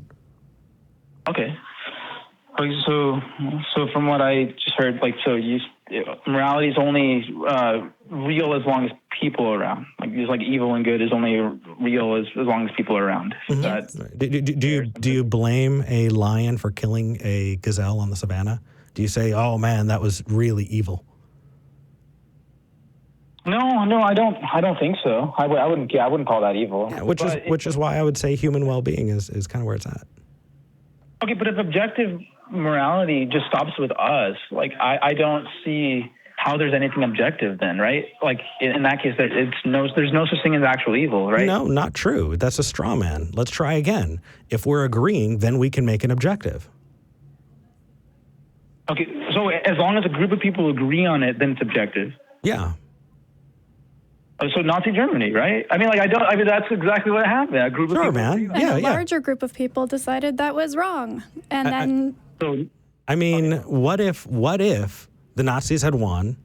Okay. So from what I just heard, morality is only real as long as people are around. Evil and good is only real as long as people are around. Mm-hmm. Do you blame a lion for killing a gazelle on the savannah? Do you say, "Oh man, that was really evil"? No, I don't think so. I wouldn't call that evil. Yeah, which is why I would say human well-being is kind of where it's at. Okay, but if objective morality just stops with us, I don't see how there's anything objective then, right? In that case, there's no such thing as actual evil, right? No, not true. That's a straw man. Let's try again. If we're agreeing, then we can make an objective. Okay, so as long as a group of people agree on it, then it's objective. Yeah. So Nazi Germany, right? That's exactly what happened. A group of people. Man. A larger group of people decided that was wrong, and then. What if the Nazis had won?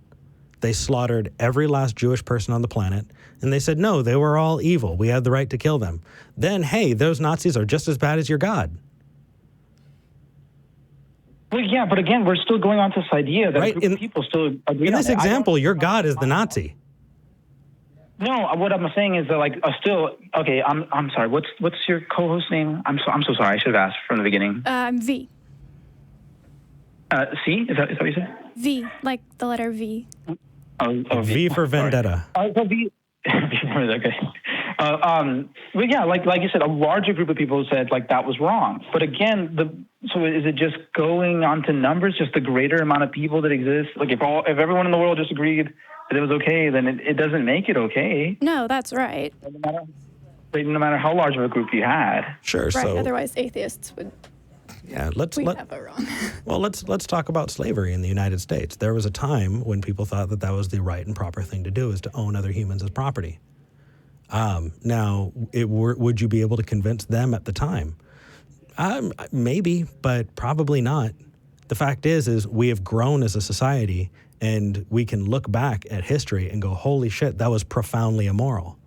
They slaughtered every last Jewish person on the planet, and they said, no, they were all evil. We had the right to kill them. Then, hey, those Nazis are just as bad as your God. Well, yeah, but again, we're still going on to this idea that a group of people still agree on it. In this example, your God is the Nazi. No, what I'm saying is that still okay. I'm sorry. What's your co-host name? I'm so sorry. I should have asked from the beginning. V. C? Is that what you said? V, like the letter V. Oh, V for vendetta. So V. Okay. But yeah, like you said, a larger group of people said that was wrong. But again, so is it just going on to numbers? Just the greater amount of people that exist? If everyone in the world just agreed that it was okay, then it doesn't make it okay. No, that's right. No matter how large of a group you had. Sure. Right. So, otherwise, atheists would. Yeah. Let's have it wrong. Well, let's talk about slavery in the United States. There was a time when people thought that was the right and proper thing to do, is to own other humans as property. Now, would you be able to convince them at the time? Maybe, but probably not. The fact is we have grown as a society, and we can look back at history and go, holy shit, that was profoundly immoral.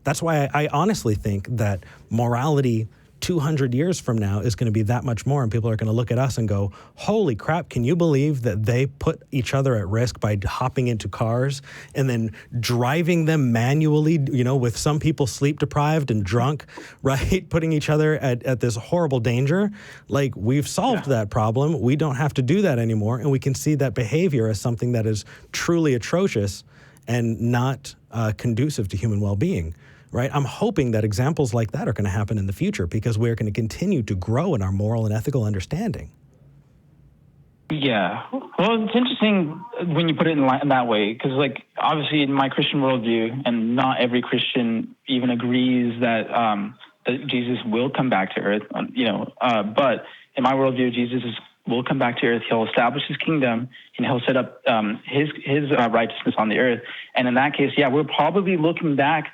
That's why I honestly think that morality 200 years from now is going to be that much more, and people are going to look at us and go, holy crap, can you believe that they put each other at risk by hopping into cars and then driving them manually, with some people sleep deprived and drunk, right? Putting each other at this horrible danger. Like, we've solved that problem. We don't have to do that anymore, and we can see that behavior as something that is truly atrocious and not conducive to human well-being. Right? I'm hoping that examples like that are going to happen in the future, because we're going to continue to grow in our moral and ethical understanding. Yeah. Well, it's interesting when you put it in that way, because, obviously in my Christian worldview, and not every Christian even agrees that Jesus will come back to earth, but in my worldview, Jesus will come back to earth. He'll establish his kingdom, and he'll set up his righteousness on the earth. And in that case, we're probably looking back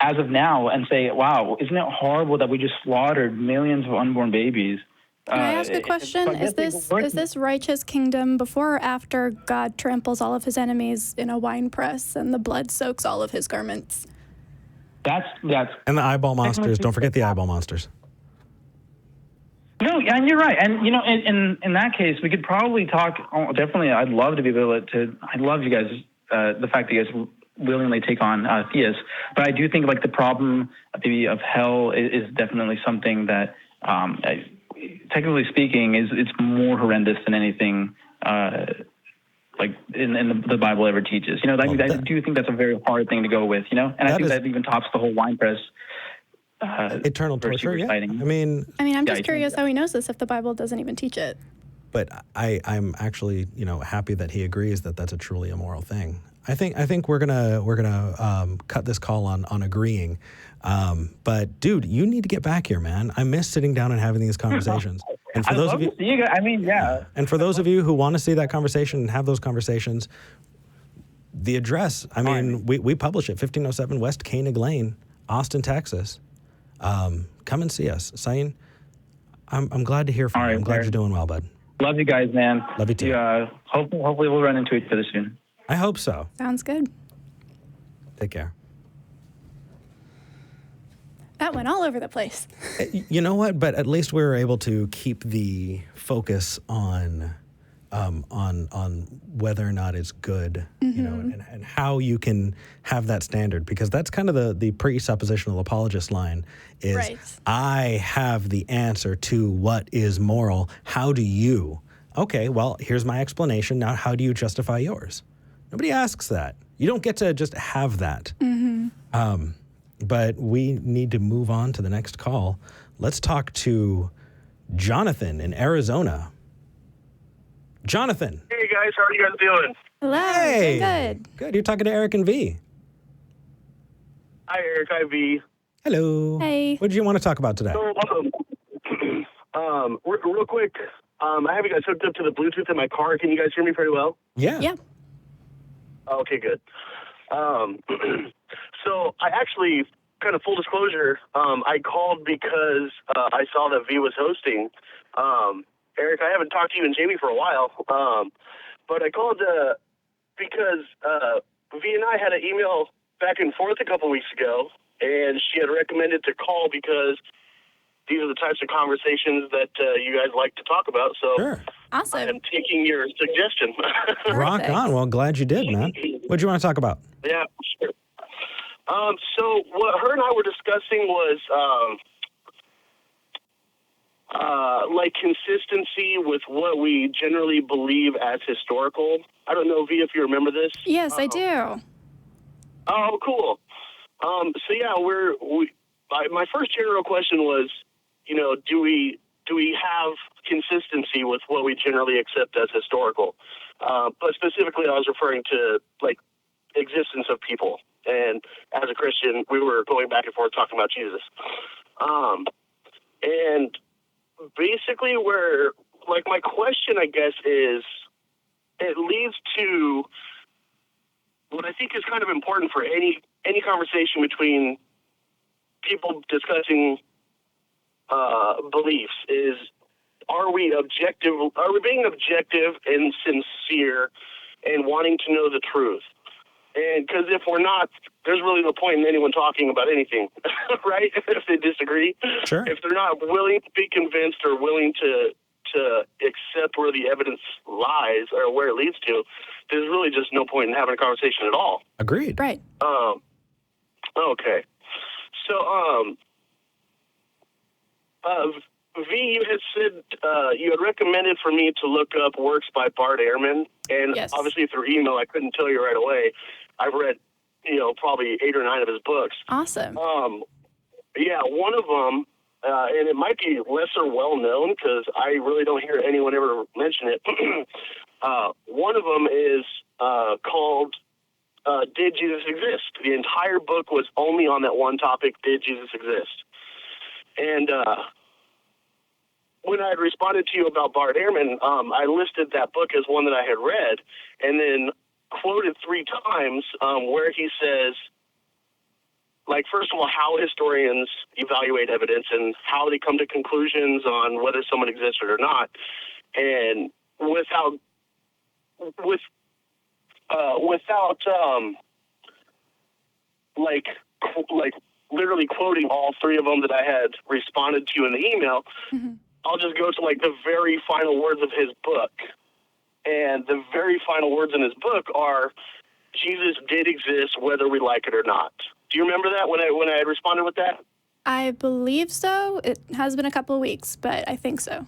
as of now and say, wow, isn't it horrible that we just slaughtered millions of unborn babies? Can I ask a question? Is this righteous kingdom before or after God tramples all of his enemies in a wine press and the blood soaks all of his garments? That's and the eyeball monsters. Don't forget the eyeball monsters. No, and you're right. And in that case, we could probably talk. Definitely, I'd love to be able to. I love you guys. The fact that you guys willingly take on theists, but I do think the problem maybe of hell is definitely something that, technically speaking, it's more horrendous than anything in the Bible ever teaches. I do think that's a very hard thing to go with. And I think that even tops the whole wine press. Eternal torture. Yeah. I mean, I'm just curious how he knows this if the Bible doesn't even teach it. But I'm actually happy that he agrees that that's a truly immoral thing. I think we're gonna cut this call on agreeing, but dude, you need to get back here, man. I miss sitting down and having these conversations. And for those of you, And for those of you who want to see that conversation and have those conversations, the address. We publish it, 1507 West Koenig Lane, Austin, Texas. Come and see us, Sain. I'm glad to hear from you. I'm glad you're doing well, bud. Love you guys, man. Love you too. Hopefully we'll run into each other soon. I hope so. Sounds good. Take care. That went all over the place. You know what? But at least we were able to keep the focus on whether or not it's good, and how you can have that standard, because that's kind of the presuppositional apologist line is, right. I have the answer to what is moral. How do you? Okay, well, here's my explanation. Now, how do you justify yours? Nobody asks that. You don't get to just have that. Mm-hmm. But we need to move on to the next call. Let's talk to Jonathan in Arizona. Jonathan. Hey, guys. How are you guys doing? Hello. Hey. Good. Good. You're talking to Eric and V. Hi, Eric. Hi, V. Hello. Hey. What did you want to talk about today? So, real quick, I have you guys hooked up to the Bluetooth in my car. Can you guys hear me pretty well? Yeah. Yeah. Okay, good. So I actually, kind of full disclosure, I called because I saw that V was hosting. Eric, I haven't talked to you and Jamie for a while, but I called because V and I had an email back and forth a couple weeks ago, and she had recommended to call because these are the types of conversations that you guys like to talk about. So sure. Awesome. I'm taking your suggestion. Rock on. Well, glad you did, man. What do you want to talk about? Yeah, sure. So what her and I were discussing was like consistency with what we generally believe as historical. I don't know, V, if you remember this. Yes, I do. Oh, cool. So yeah, my first general question was, do we have consistency with what we generally accept as historical? But specifically, I was referring to like existence of people. And as a Christian, we were going back and forth talking about Jesus. And basically where, like, my question, I guess, is it leads to what I think is kind of important for any conversation between people discussing beliefs is, are we objective? Are we being objective and sincere and wanting to know the truth? And because if we're not, there's really no point in anyone talking about anything, right? If they disagree, sure. If they're not willing to be convinced or willing to accept where the evidence lies or where it leads to, there's really just no point in having a conversation at all. Agreed. Right. Okay. So, V, you had said you had recommended for me to look up works by Bart Ehrman, and yes. Obviously through email I couldn't tell you right away. I've read, probably 8 or 9 of his books. Awesome. Yeah, one of them, and it might be lesser well known because I really don't hear anyone ever mention it. One of them is called Did Jesus Exist? The entire book was only on that one topic, did Jesus exist? And when I had responded to you about Bart Ehrman, I listed that book as one that I had read and then quoted 3 times where he says, like, first of all, how historians evaluate evidence and how they come to conclusions on whether someone existed or not. And without literally quoting all 3 of them that I had responded to in the email, mm-hmm. I'll just go to the very final words of his book. And the very final words in his book are, Jesus did exist whether we like it or not. Do you remember that when I had responded with that? I believe so. It has been a couple of weeks, but I think so.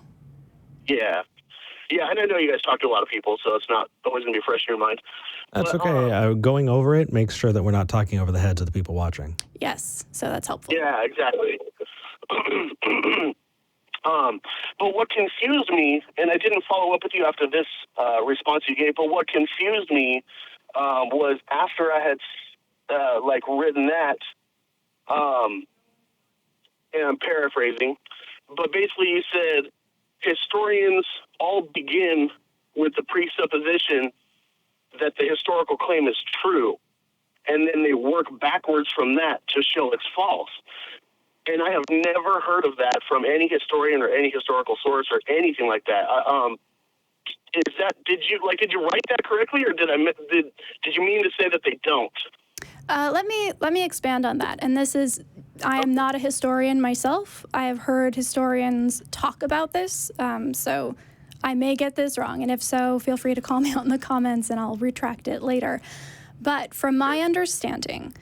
Yeah. Yeah, and I know you guys talk to a lot of people, so it's not always going to be fresh in your mind. That's okay. Going over it makes sure that we're not talking over the heads of the people watching. Yes, so that's helpful. Yeah, exactly. But what confused me, and I didn't follow up with you after this response you gave, but what confused me was after I had written that, and I'm paraphrasing, but basically you said historians all begin with the presupposition that the historical claim is true, and then they work backwards from that to show it's false. And I have never heard of that from any historian or any historical source or anything like that. Is that, did you write that correctly, or did you mean to say that they don't? Let me expand on that. And I am not a historian myself. I have heard historians talk about this, so I may get this wrong. And if so, feel free to call me out in the comments and I'll retract it later. But from my understanding,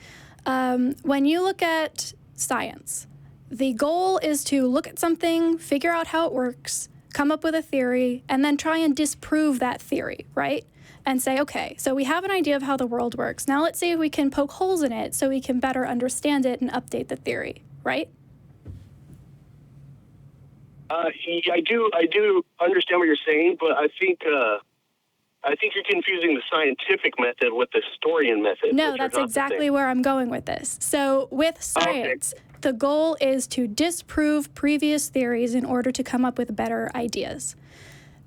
when you look at science, the goal is to look at something, figure out how it works, come up with a theory, and then try and disprove that theory, right? And say, okay, so we have an idea of how the world works. Now let's see if we can poke holes in it so we can better understand it and update the theory, right? I do understand what you're saying, but I think you're confusing the scientific method with the historian method. No, that's exactly where I'm going with this. So with science, the goal is to disprove previous theories in order to come up with better ideas.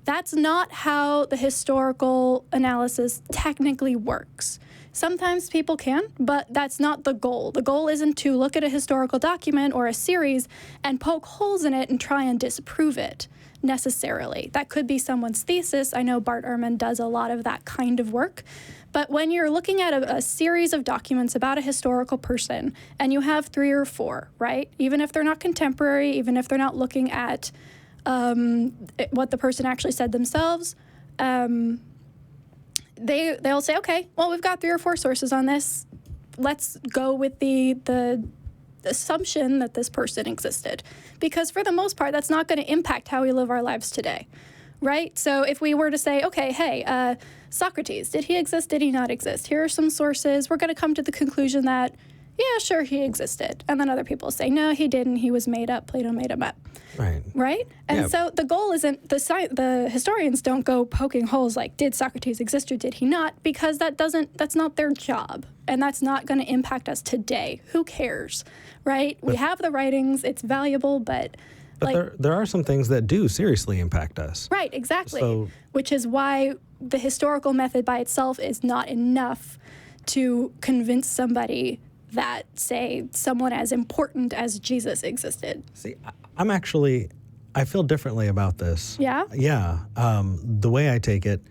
That's not how the historical analysis technically works. Sometimes people can, but that's not the goal. The goal isn't to look at a historical document or a series and poke holes in it and try and disprove it necessarily. That could be someone's thesis. I know Bart Ehrman does a lot of that kind of work. But when you're looking at a series of documents about a historical person and you have 3 or 4, right? Even if they're not contemporary, even if they're not looking at what the person actually said themselves, they'll say, okay, well, we've got 3 or 4 sources on this. Let's go with the assumption that this person existed. Because for the most part, that's not going to impact how we live our lives today, right? So if we were to say, okay, hey, Socrates, did he exist? Did he not exist? Here are some sources. We're going to come to the conclusion that, yeah, sure, he existed. And then other people say, no, he didn't. He was made up. Plato made him up. Right? And so the goal isn't, the historians don't go poking holes like, did Socrates exist or did he not? Because that's not their job. And that's not going to impact us today. Who cares, right? We have the writings. It's valuable, but there are some things that do seriously impact us. Right, exactly. Which is why the historical method by itself is not enough to convince somebody that say someone as important as Jesus existed. See, I feel differently about this. Yeah? Yeah. The way I take it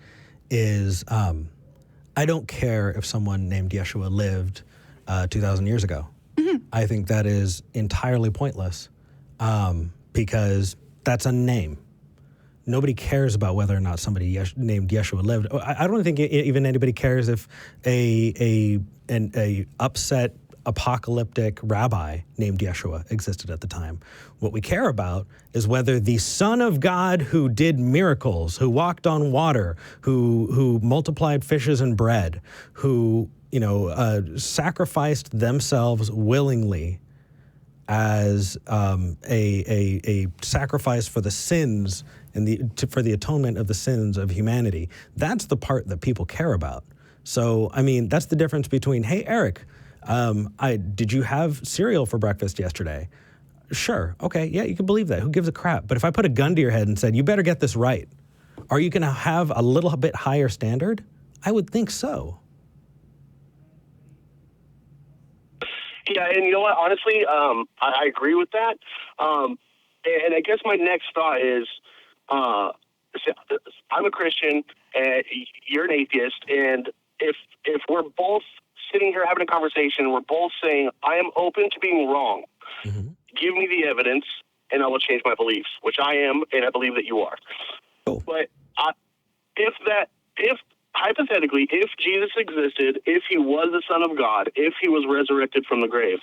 is I don't care if someone named Yeshua lived 2,000 years ago. Mm-hmm. I think that is entirely pointless because that's a name. Nobody cares about whether or not somebody named Yeshua lived. I don't think even anybody cares if a upset apocalyptic rabbi named Yeshua existed at the time. What we care about is whether the Son of God who did miracles, who walked on water, who multiplied fishes and bread, who sacrificed themselves willingly as a sacrifice for the sins and for the atonement of the sins of humanity. That's the part that people care about. So, I mean, that's the difference between, hey, Eric, did you have cereal for breakfast yesterday? Sure. Okay. Yeah, you can believe that. Who gives a crap? But if I put a gun to your head and said, you better get this right, are you going to have a little bit higher standard? I would think so. Yeah, and you know what? Honestly, I agree with that. And I guess my next thought is, I'm a Christian, and you're an atheist, and if we're both sitting here having a conversation, we're both saying, I am open to being wrong. Mm-hmm. Give me the evidence, and I will change my beliefs, which I am, and I believe that you are. Oh. But if hypothetically, if Jesus existed, if he was the Son of God, if he was resurrected from the grave,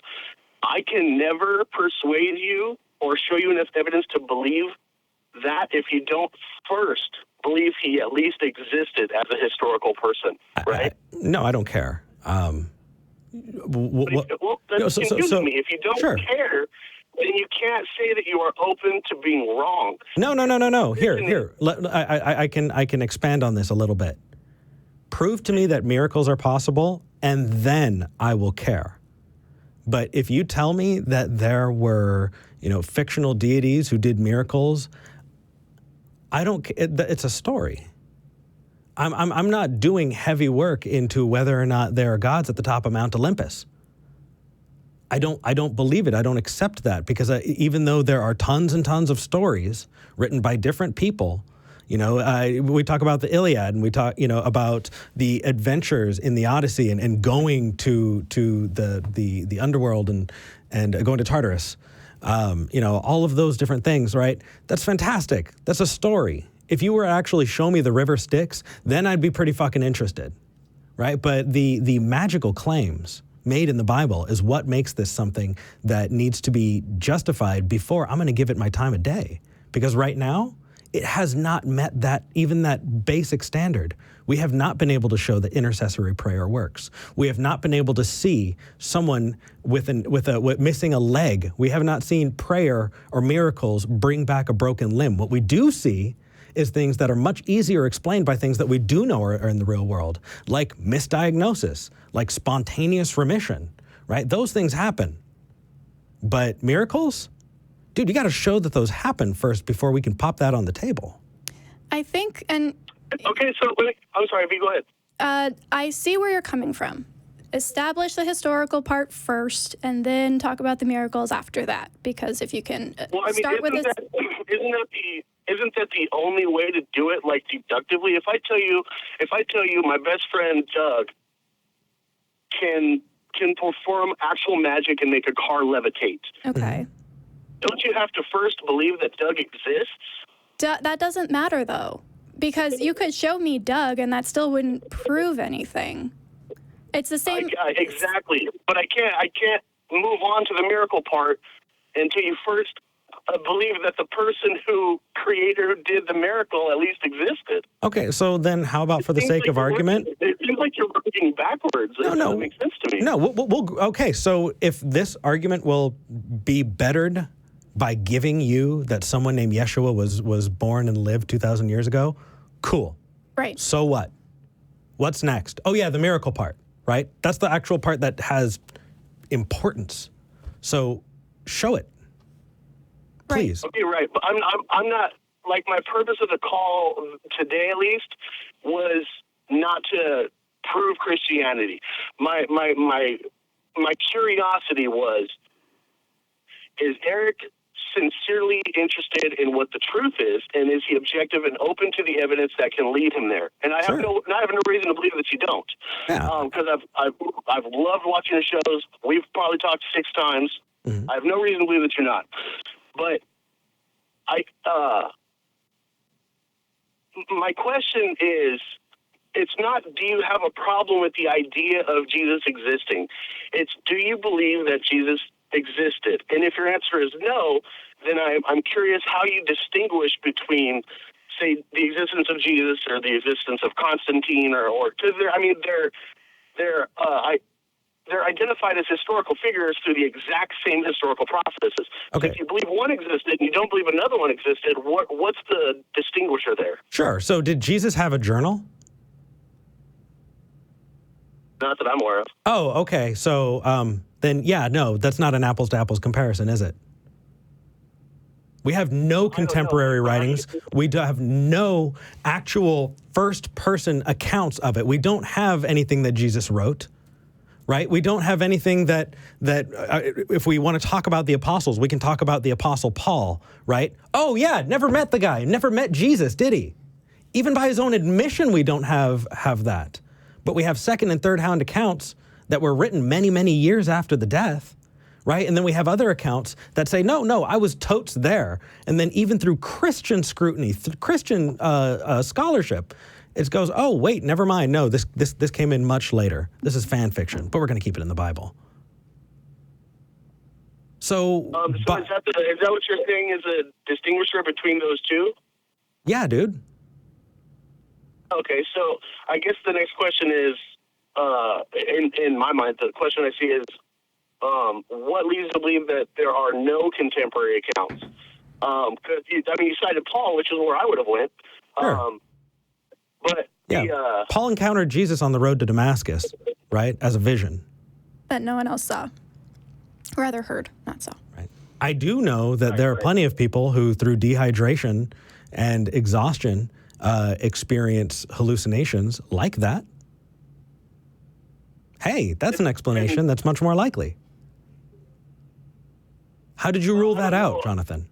I can never persuade you or show you enough evidence to believe that if you don't first believe he at least existed as a historical person, right? No, I don't care. That's confusing me. If you don't care, then you can't say that you are open to being wrong. No. Here. I can expand on this a little bit. Prove to me that miracles are possible, and then I will care. But if you tell me that there were, fictional deities who did miracles, I don't. It's a story. I'm not doing heavy work into whether or not there are gods at the top of Mount Olympus. I don't believe it. I don't accept that because even though there are tons and tons of stories written by different people, we talk about the Iliad and we talk, about the adventures in the Odyssey and going to the underworld and going to Tartarus. All of those different things, right? That's fantastic. That's a story. If you were to actually show me the river Styx, then I'd be pretty fucking interested, right? But the magical claims made in the Bible is what makes this something that needs to be justified before I'm going to give it my time of day. Because right now, it has not met even that basic standard. We have not been able to show that intercessory prayer works. We have not been able to see someone with missing a leg. We have not seen prayer or miracles bring back a broken limb. What we do see is things that are much easier explained by things that we do know are in the real world, like misdiagnosis, like spontaneous remission, right? Those things happen. But miracles? Dude, you got to show that those happen first before we can pop that on the table. I think, and... Okay, so I'm sorry, V, go ahead. I see where you're coming from. Establish the historical part first, and then talk about the miracles after that. Because if you can start with this... Isn't that the only way to do it, like, deductively? If I tell you my best friend, Doug, can perform actual magic and make a car levitate. Okay. Don't you have to first believe that Doug exists? That doesn't matter, though, because you could show me Doug, and that still wouldn't prove anything. It's the same. Exactly, but I can't move on to the miracle part until you first believe that the person who did the miracle at least existed. Okay, so then how about for the sake of argument? It seems like you're working backwards. It doesn't make sense to me. No, okay, so if this argument will be bettered by giving you that someone named Yeshua was born and lived 2,000 years ago, cool. Right. So what? What's next? Oh, yeah, the miracle part, right? That's the actual part that has importance. So show it. Please. Okay, right. But I'm not, like, my purpose of the call today, at least, was not to prove Christianity. My my curiosity was, is Eric sincerely interested in what the truth is, and is he objective and open to the evidence that can lead him there? And I have no reason to believe that you don't, because I've loved watching the shows. We've probably talked 6 times. I have no reason to believe that you're not. But my question is, it's not, do you have a problem with the idea of Jesus existing? It's, do you believe that Jesus existed? And if your answer is no, then I'm curious how you distinguish between, say, the existence of Jesus or the existence of Constantine, or because they're identified as historical figures through the exact same historical processes. Okay. So if you believe one existed and you don't believe another one existed, what's the distinguisher there? Sure. So did Jesus have a journal? Not that I'm aware of. Oh, okay. So then, yeah, no, that's not an apples-to-apples comparison, is it? We have no contemporary writings. We have no actual first-person accounts of it. We don't have anything that Jesus wrote, right? We don't have anything that if we want to talk about the apostles, we can talk about the Apostle Paul, right? Oh, yeah, never met the guy, never met Jesus, did he? Even by his own admission, we don't have that. But we have second and third hand accounts that were written many, many years after the death, right? And then we have other accounts that say, no, I was totes there. And then even through Christian scrutiny, Christian scholarship, it goes, oh, wait, never mind. No, this came in much later. This is fan fiction, but we're going to keep it in the Bible. So is that what you're saying is a distinguisher between those two? Yeah, dude. Okay, so I guess the next question is, in my mind, the question I see is, what leads you to believe that there are no contemporary accounts? Because you cited Paul, which is where I would have went. Sure. But yeah, Paul encountered Jesus on the road to Damascus, right, as a vision. That no one else saw. Or rather heard, not saw. Right. I do know that there are plenty of people who, through dehydration and exhaustion, experience hallucinations like that. Hey, that's an explanation that's much more likely. How did you rule that out, Jonathan?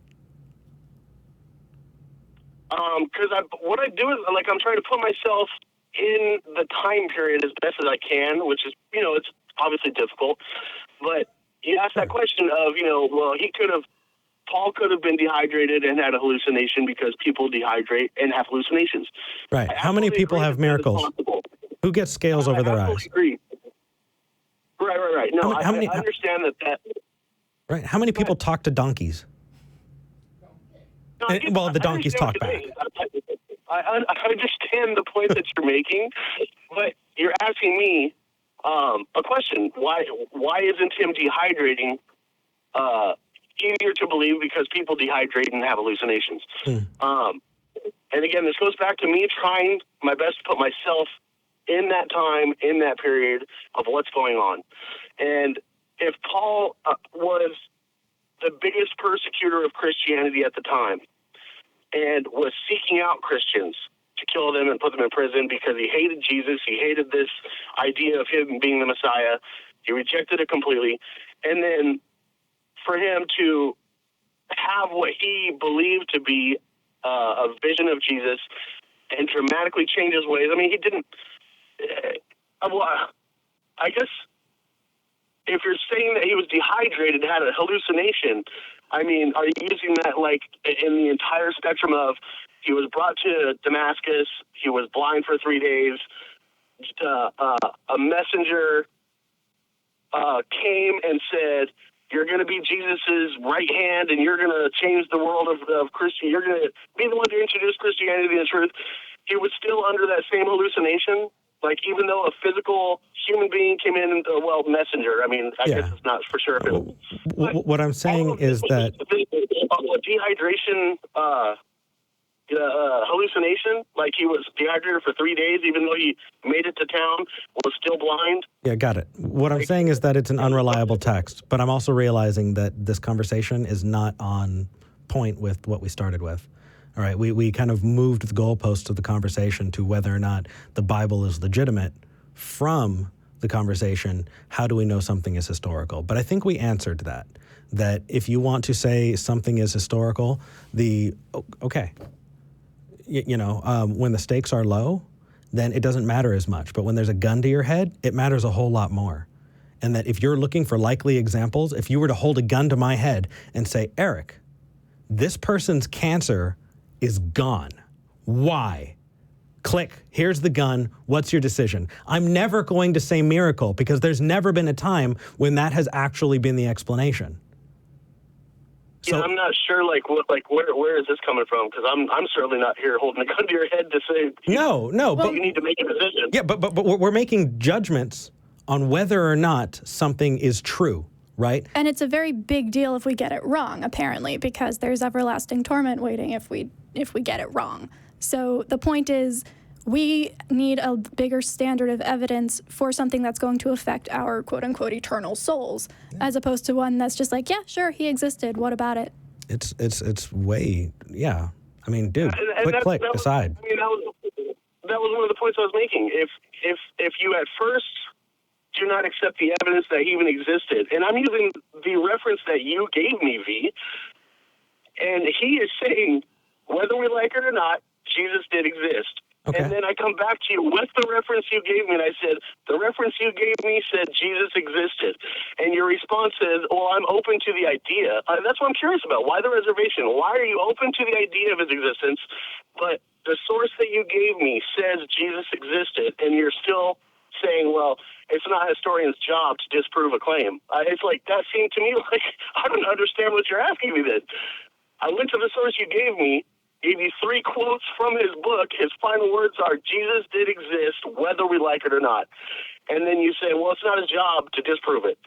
Because what I do is, I'm trying to put myself in the time period as best as I can, which is, it's obviously difficult. But you ask that question of, Paul could have been dehydrated and had a hallucination because people dehydrate and have hallucinations. Right. How many people have miracles? Who gets scales over their eyes? Agree. Right. No, I understand that. Right. How many people talk to donkeys? No, the donkeys talk back. I understand the point that you're making, but you're asking me a question. Why isn't him dehydrating easier to believe? Because people dehydrate and have hallucinations. And again, this goes back to me trying my best to put myself in that time, in that period of what's going on. And if Paul was the biggest persecutor of Christianity at the time and was seeking out Christians to kill them and put them in prison because he hated Jesus, he hated this idea of him being the Messiah, he rejected it completely, and then for him to have what he believed to be a vision of Jesus and dramatically change his ways. I mean, he didn't. I guess if you're saying that he was dehydrated, had a hallucination, I mean, are you using that in the entire spectrum of he was brought to Damascus, he was blind for 3 days, a messenger came and said, you're going to be Jesus's right hand, and you're going to change the world of Christian. You're going to be the one to introduce Christianity and truth. He was still under that same hallucination. Even though a physical human being came in, messenger. I mean, I guess it's not for sure. What I'm saying is that dehydration, hallucination, he was dehydrated for 3 days, even though he made it to town, was still blind. Yeah, got it. What I'm saying is that it's an unreliable text, but I'm also realizing that this conversation is not on point with what we started with. All right, we kind of moved the goalposts of the conversation to whether or not the Bible is legitimate from the conversation, how do we know something is historical? But I think we answered that if you want to say something is historical, when the stakes are low, then it doesn't matter as much. But when there's a gun to your head, it matters a whole lot more. And that if you're looking for likely examples, if you were to hold a gun to my head and say, Eric, this person's cancer is gone. Why? Click, here's the gun, what's your decision? I'm never going to say miracle because there's never been a time when that has actually been the explanation. Yeah, I'm not sure, where is this coming from? Because I'm certainly not here holding a gun to your head to say, but you need to make a decision. Yeah, but we're making judgments on whether or not something is true, right? And it's a very big deal if we get it wrong, apparently, because there's everlasting torment waiting if we get it wrong. So the point is, we need a bigger standard of evidence for something that's going to affect our quote-unquote eternal souls, as opposed to one that's just like, yeah, sure, he existed. What about it? It's way, yeah. I mean, dude, click, aside. I mean, that was one of the points I was making. If you at first do not accept the evidence that he even existed, and I'm using the reference that you gave me, V, and he is saying, whether we like it or not, Jesus did exist. Okay. And then I come back to you with the reference you gave me, and I said, the reference you gave me said Jesus existed. And your response is, well, I'm open to the idea. That's what I'm curious about. Why the reservation? Why are you open to the idea of his existence, but the source that you gave me says Jesus existed, and you're still saying, well, it's not a historian's job to disprove a claim. It's like, that seemed to me like, I don't understand what you're asking me then. I went to the source you gave me, gave you 3 quotes from his book. His final words are, Jesus did exist, whether we like it or not. And then you say, well, it's not his job to disprove it.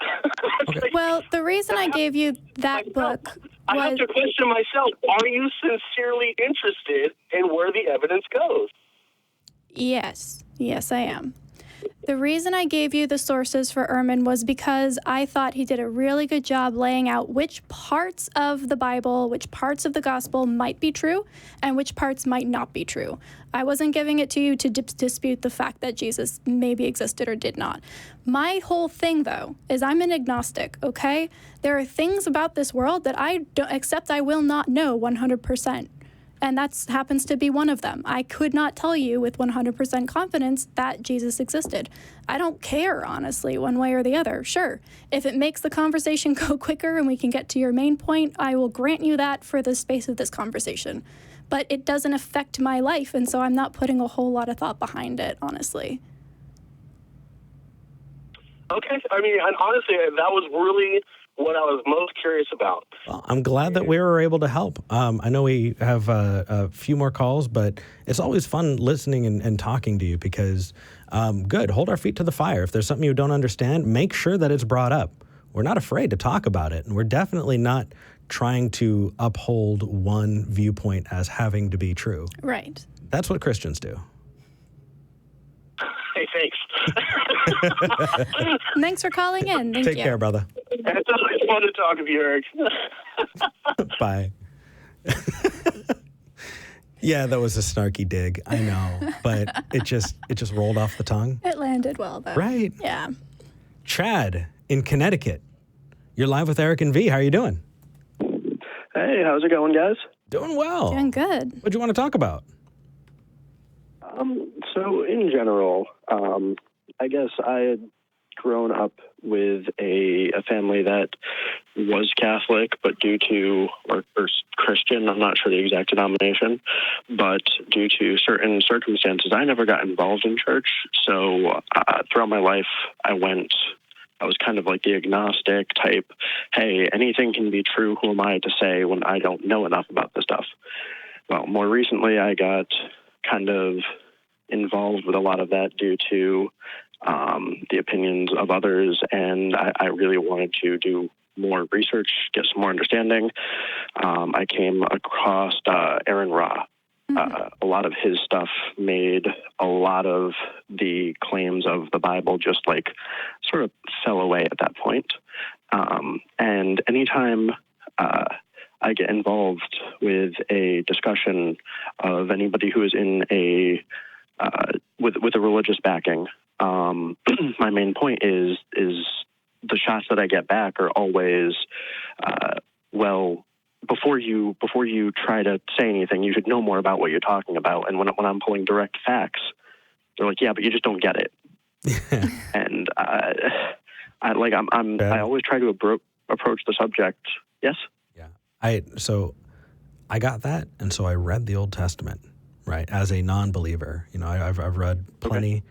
Okay. Well, the reason I gave you that book was... I have to question myself, are you sincerely interested in where the evidence goes? Yes. Yes, I am. The reason I gave you the sources for Ehrman was because I thought he did a really good job laying out which parts of the Bible, which parts of the gospel might be true, and which parts might not be true. I wasn't giving it to you to dispute the fact that Jesus maybe existed or did not. My whole thing, though, is I'm an agnostic, okay? There are things about this world that I don't accept I will not know 100%. And that happens to be one of them. I could not tell you with 100% confidence that Jesus existed. I don't care, honestly, one way or the other. Sure, if it makes the conversation go quicker and we can get to your main point, I will grant you that for the space of this conversation. But it doesn't affect my life, and so I'm not putting a whole lot of thought behind it, honestly. Okay, I mean, and honestly, that was really what I was most curious about. Well, I'm glad that we were able to help. I know we have a few more calls, but it's always fun listening and talking to you because, good, hold our feet to the fire. If there's something you don't understand, make sure that it's brought up. We're not afraid to talk about it, and we're definitely not trying to uphold one viewpoint as having to be true. Right. That's what Christians do. Hey, thanks. Thanks for calling in. Thank you. Take care, brother. It's always fun to talk with you, Eric. Bye. Yeah, that was a snarky dig. I know, but it just rolled off the tongue. It landed well, though. Right. Yeah. Chad in Connecticut. You're live with Eric and V. How are you doing? Hey, how's it going, guys? Doing well. Doing good. What do you want to talk about? So in general, I guess I had grown up with a family that was Catholic, but due to, or Christian, I'm not sure the exact denomination, but due to certain circumstances, I never got involved in church. So throughout my life, I was kind of like the agnostic type, hey, anything can be true, who am I to say when I don't know enough about this stuff? Well, more recently, I got kind of involved with a lot of that due to the opinions of others, and I really wanted to do more research, get some more understanding. I came across Aaron Ra. A lot of his stuff made a lot of the claims of the Bible just like sort of fell away at that point. And anytime I get involved with a discussion of anybody who is in a with a religious backing, my main point is the shots that I get back are always, well, before you try to say anything, you should know more about what you're talking about. And when I'm pulling direct facts, they're like, yeah, but you just don't get it. And I always try to approach the subject. Yes. Yeah. I got that, and so I read the Old Testament, right, as a non-believer. You know, I've read plenty,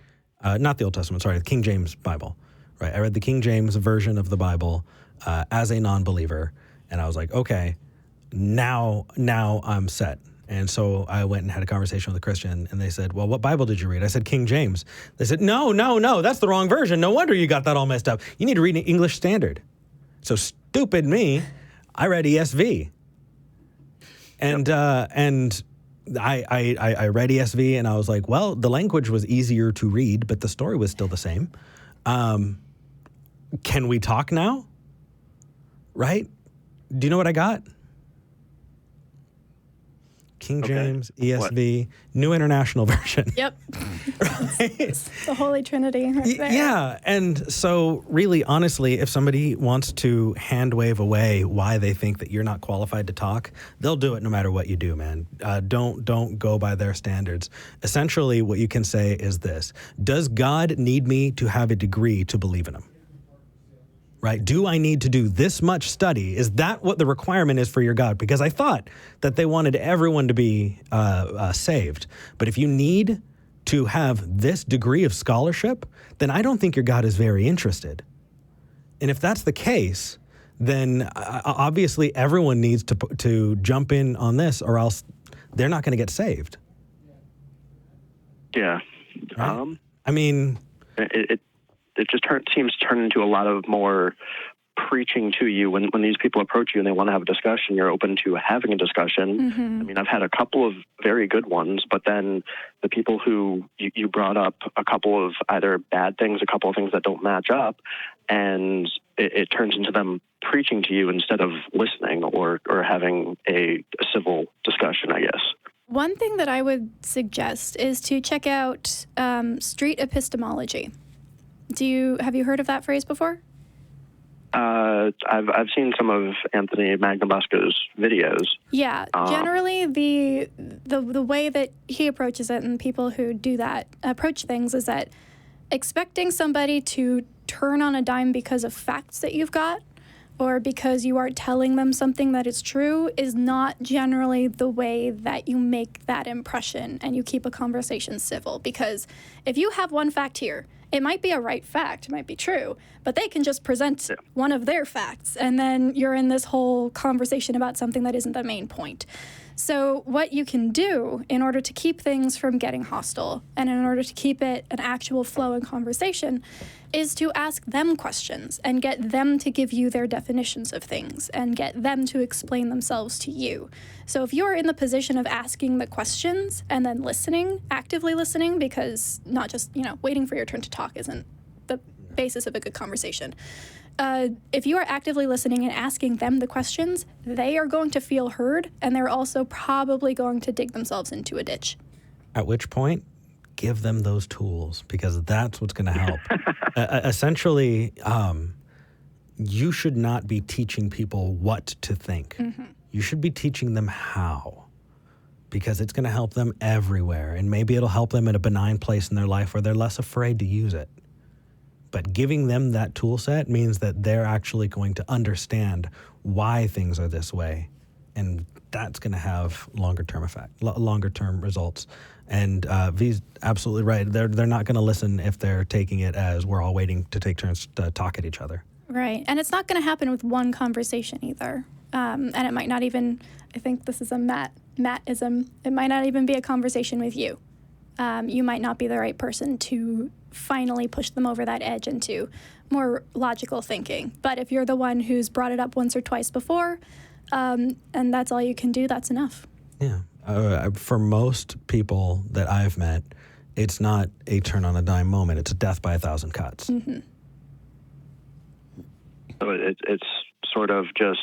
not the Old Testament, sorry, the King James Bible, right? I read the King James version of the Bible as a non-believer, and I was like, okay, now I'm set. And so I went and had a conversation with a Christian, and they said, well, what Bible did you read? I said, King James. They said, no, that's the wrong version. No wonder you got that all messed up. You need to read an English Standard. So stupid me, I read ESV. And I read ESV, and I was like, well, the language was easier to read, but the story was still the same. Can we talk now? Right? Do you know what I got? King James, ESV, New International Version. Yep. Right? The Holy Trinity right there. Yeah. And so really, honestly, if somebody wants to hand wave away why they think that you're not qualified to talk, they'll do it no matter what you do, man. Don't go by their standards. Essentially, what you can say is this: does God need me to have a degree to believe in him? Right? Do I need to do this much study? Is that what the requirement is for your God? Because I thought that they wanted everyone to be saved. But if you need to have this degree of scholarship, then I don't think your God is very interested. And if that's the case, then obviously everyone needs to jump in on this, or else they're not going to get saved. Yeah. Right? I mean, it just seems to turn into a lot of more preaching to you when these people approach you and they want to have a discussion. You're open to having a discussion. Mm-hmm. I mean, I've had a couple of very good ones, but then the people who you brought up a couple of either bad things, a couple of things that don't match up, and it turns into them preaching to you instead of listening or having a civil discussion, I guess. One thing that I would suggest is to check out street epistemology. Have you heard of that phrase before? I've seen some of Anthony Magnabosco's videos. Yeah, generally the way that he approaches it, and people who do that approach things, is that expecting somebody to turn on a dime because of facts that you've got, or because you are telling them something that is true, is not generally the way that you make that impression and you keep a conversation civil. Because if you have one fact here, it might be a right fact, it might be true, but they can just present one of their facts, and then you're in this whole conversation about something that isn't the main point. So what you can do in order to keep things from getting hostile, and in order to keep it an actual flow in conversation, is to ask them questions and get them to give you their definitions of things and get them to explain themselves to you. So if you're in the position of asking the questions and then listening, actively listening, because not just, waiting for your turn to talk isn't the basis of a good conversation. If you are actively listening and asking them the questions, they are going to feel heard, and they're also probably going to dig themselves into a ditch. At which point, give them those tools, because that's what's going to help. Essentially, you should not be teaching people what to think. Mm-hmm. You should be teaching them how, because it's going to help them everywhere. And maybe it'll help them at a benign place in their life where they're less afraid to use it. But giving them that tool set means that they're actually going to understand why things are this way. And that's going to have longer-term results. And V's absolutely right. They're not going to listen if they're taking it as we're all waiting to take turns to talk at each other. Right. And it's not going to happen with one conversation either. And it might not even, I think this is a Mattism, it might not even be a conversation with you. You might not be the right person to finally push them over that edge into more logical thinking. But if you're the one who's brought it up once or twice before, and that's all you can do, that's enough. Yeah. For most people that I've met, it's not a turn on a dime moment. It's a death by 1,000 cuts. Mm-hmm. So it's sort of just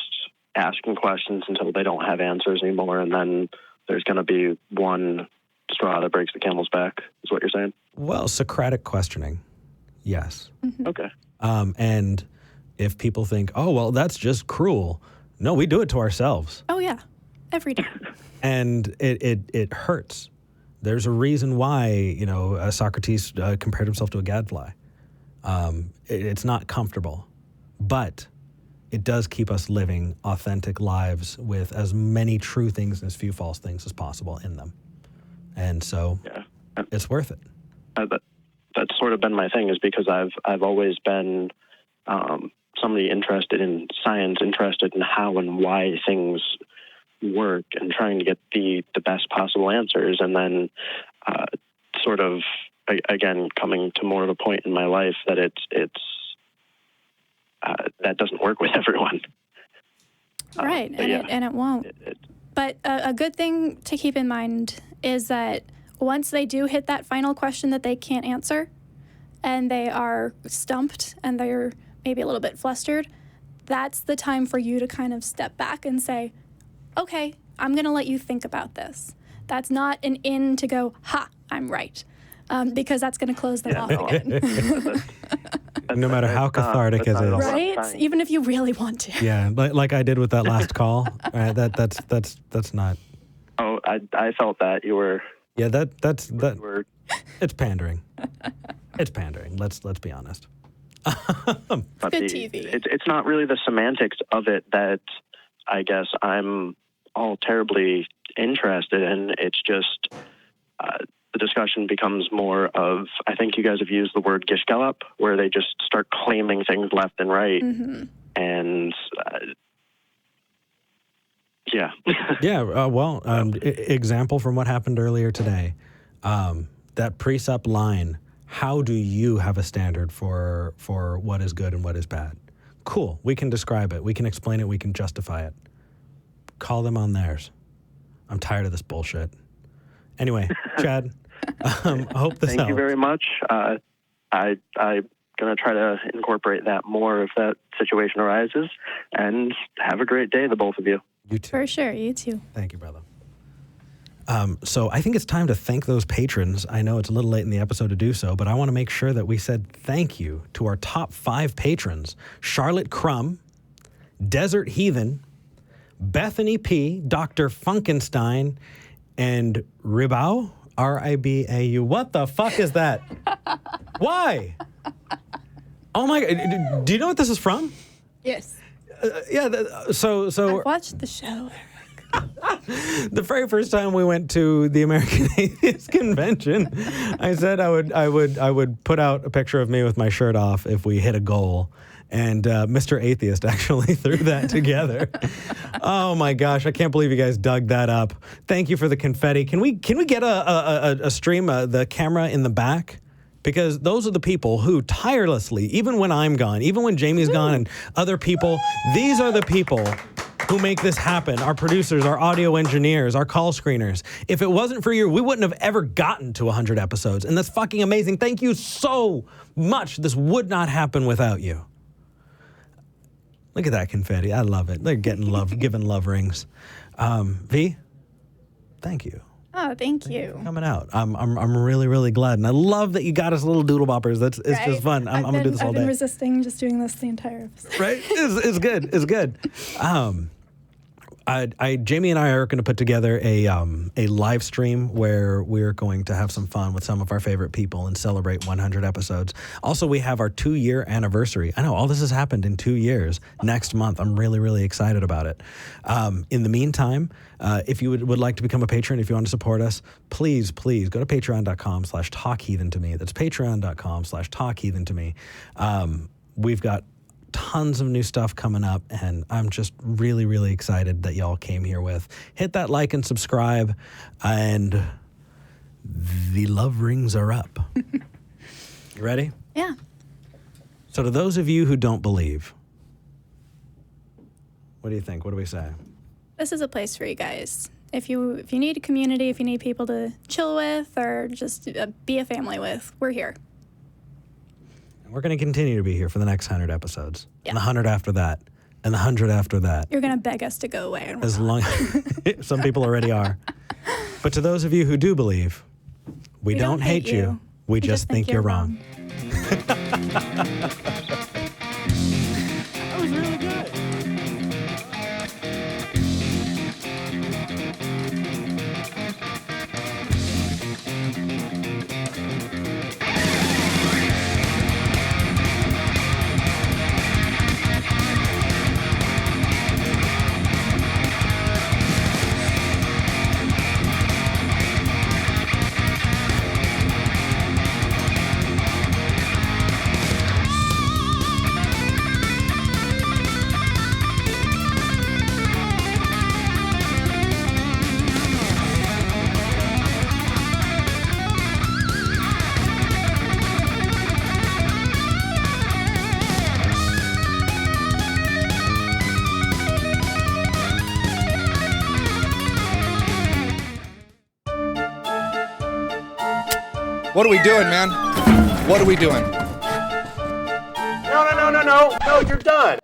asking questions until they don't have answers anymore, and then there's going to be one straw that breaks the camel's back, is what you're saying? Well, Socratic questioning, Yes. Okay. And if people think, oh, well, that's just cruel. No, we do it to ourselves. Oh, yeah. Every day. And it hurts. There's a reason why, Socrates compared himself to a gadfly. It's not comfortable, but it does keep us living authentic lives with as many true things and as few false things as possible in them. And so it's worth it. That's sort of been my thing, is because I've always been somebody interested in science, interested in how and why things work, and trying to get the best possible answers. And then sort of, again, coming to more of a point in my life that it's that doesn't work with everyone. Right, and it won't. But a good thing to keep in mind is that once they do hit that final question that they can't answer, and they are stumped and they're maybe a little bit flustered, that's the time for you to kind of step back and say, okay, I'm going to let you think about this. That's not an in to go, ha, I'm right, because that's going to close them off again. No matter how cathartic it is. Right? Even if you really want to. Yeah, like I did with that last call. Right? That's not. Oh, I felt that you were. Yeah, that's it's pandering. It's pandering. Let's be honest. But good TV. It's not really the semantics of it that I guess I'm all terribly interested in. It's just the discussion becomes more of, I think you guys have used the word gishgalop, where they just start claiming things left and right. Mm-hmm. And yeah. Yeah, example from what happened earlier today. That precept line, how do you have a standard for what is good and what is bad? Cool, we can describe it, we can explain it, we can justify it. Call them on theirs. I'm tired of this bullshit. Anyway, Chad, I hope this helps. Thank you very much. I'm going to try to incorporate that more if that situation arises. And have a great day, the both of you. You too. For sure, you too. Thank you, brother. So I think it's time to thank those patrons. I know it's a little late in the episode to do so, but I want to make sure that we said thank you to our top 5 patrons: Charlotte Crum, Desert Heathen, Bethany P., Dr. Funkenstein, and Ribau, R-I-B-A-U. What the fuck is that? Why? Oh my God. Do you know what this is from? Yes. So I've watched the show. The very first time we went to the American Atheist Convention, I said I would put out a picture of me with my shirt off if we hit a goal. And Mr. Atheist actually threw that together. Oh my gosh, I can't believe you guys dug that up. Thank you for the confetti. Can we get a stream, the camera in the back? Because those are the people who tirelessly, even when I'm gone, even when Jamie's gone and other people, these are the people who make this happen. Our producers, our audio engineers, our call screeners. If it wasn't for you, we wouldn't have ever gotten to 100 episodes. And that's fucking amazing. Thank you so much. This would not happen without you. Look at that confetti. I love it. They're getting love, giving love rings. V, thank you. Oh, thank you. For coming out. I'm really, really glad. And I love that you got us little doodle boppers. It's just fun. I'm going to do this all day. I've been resisting just doing this the entire episode. Right? It's good. It's good. Jamie and I are going to put together a live stream where we're going to have some fun with some of our favorite people and celebrate 100 episodes. Also, we have our 2-year anniversary. I know all this has happened in 2 years next month. I'm really, really excited about it. In the meantime, if you would like to become a patron, if you want to support us, please go to patreon.com/talkheathen to me. That's patreon.com/talkheathen to me. We've got tons of new stuff coming up, and I'm just really, really excited that y'all came here with. Hit that like and subscribe, and the love rings are up. You ready? Yeah. So to those of you who don't believe, what do you think? What do we say? This is a place for you guys. If you need a community, if you need people to chill with or just be a family with, we're here. We're going to continue to be here for the next 100 episodes. Yeah. And the 100 after that. And the 100 after that. You're going to beg us to go away. And as long some people already are. But to those of you who do believe, we don't hate you. We just think you're wrong. That was really good. What are we doing, man? What are we doing? No, you're done.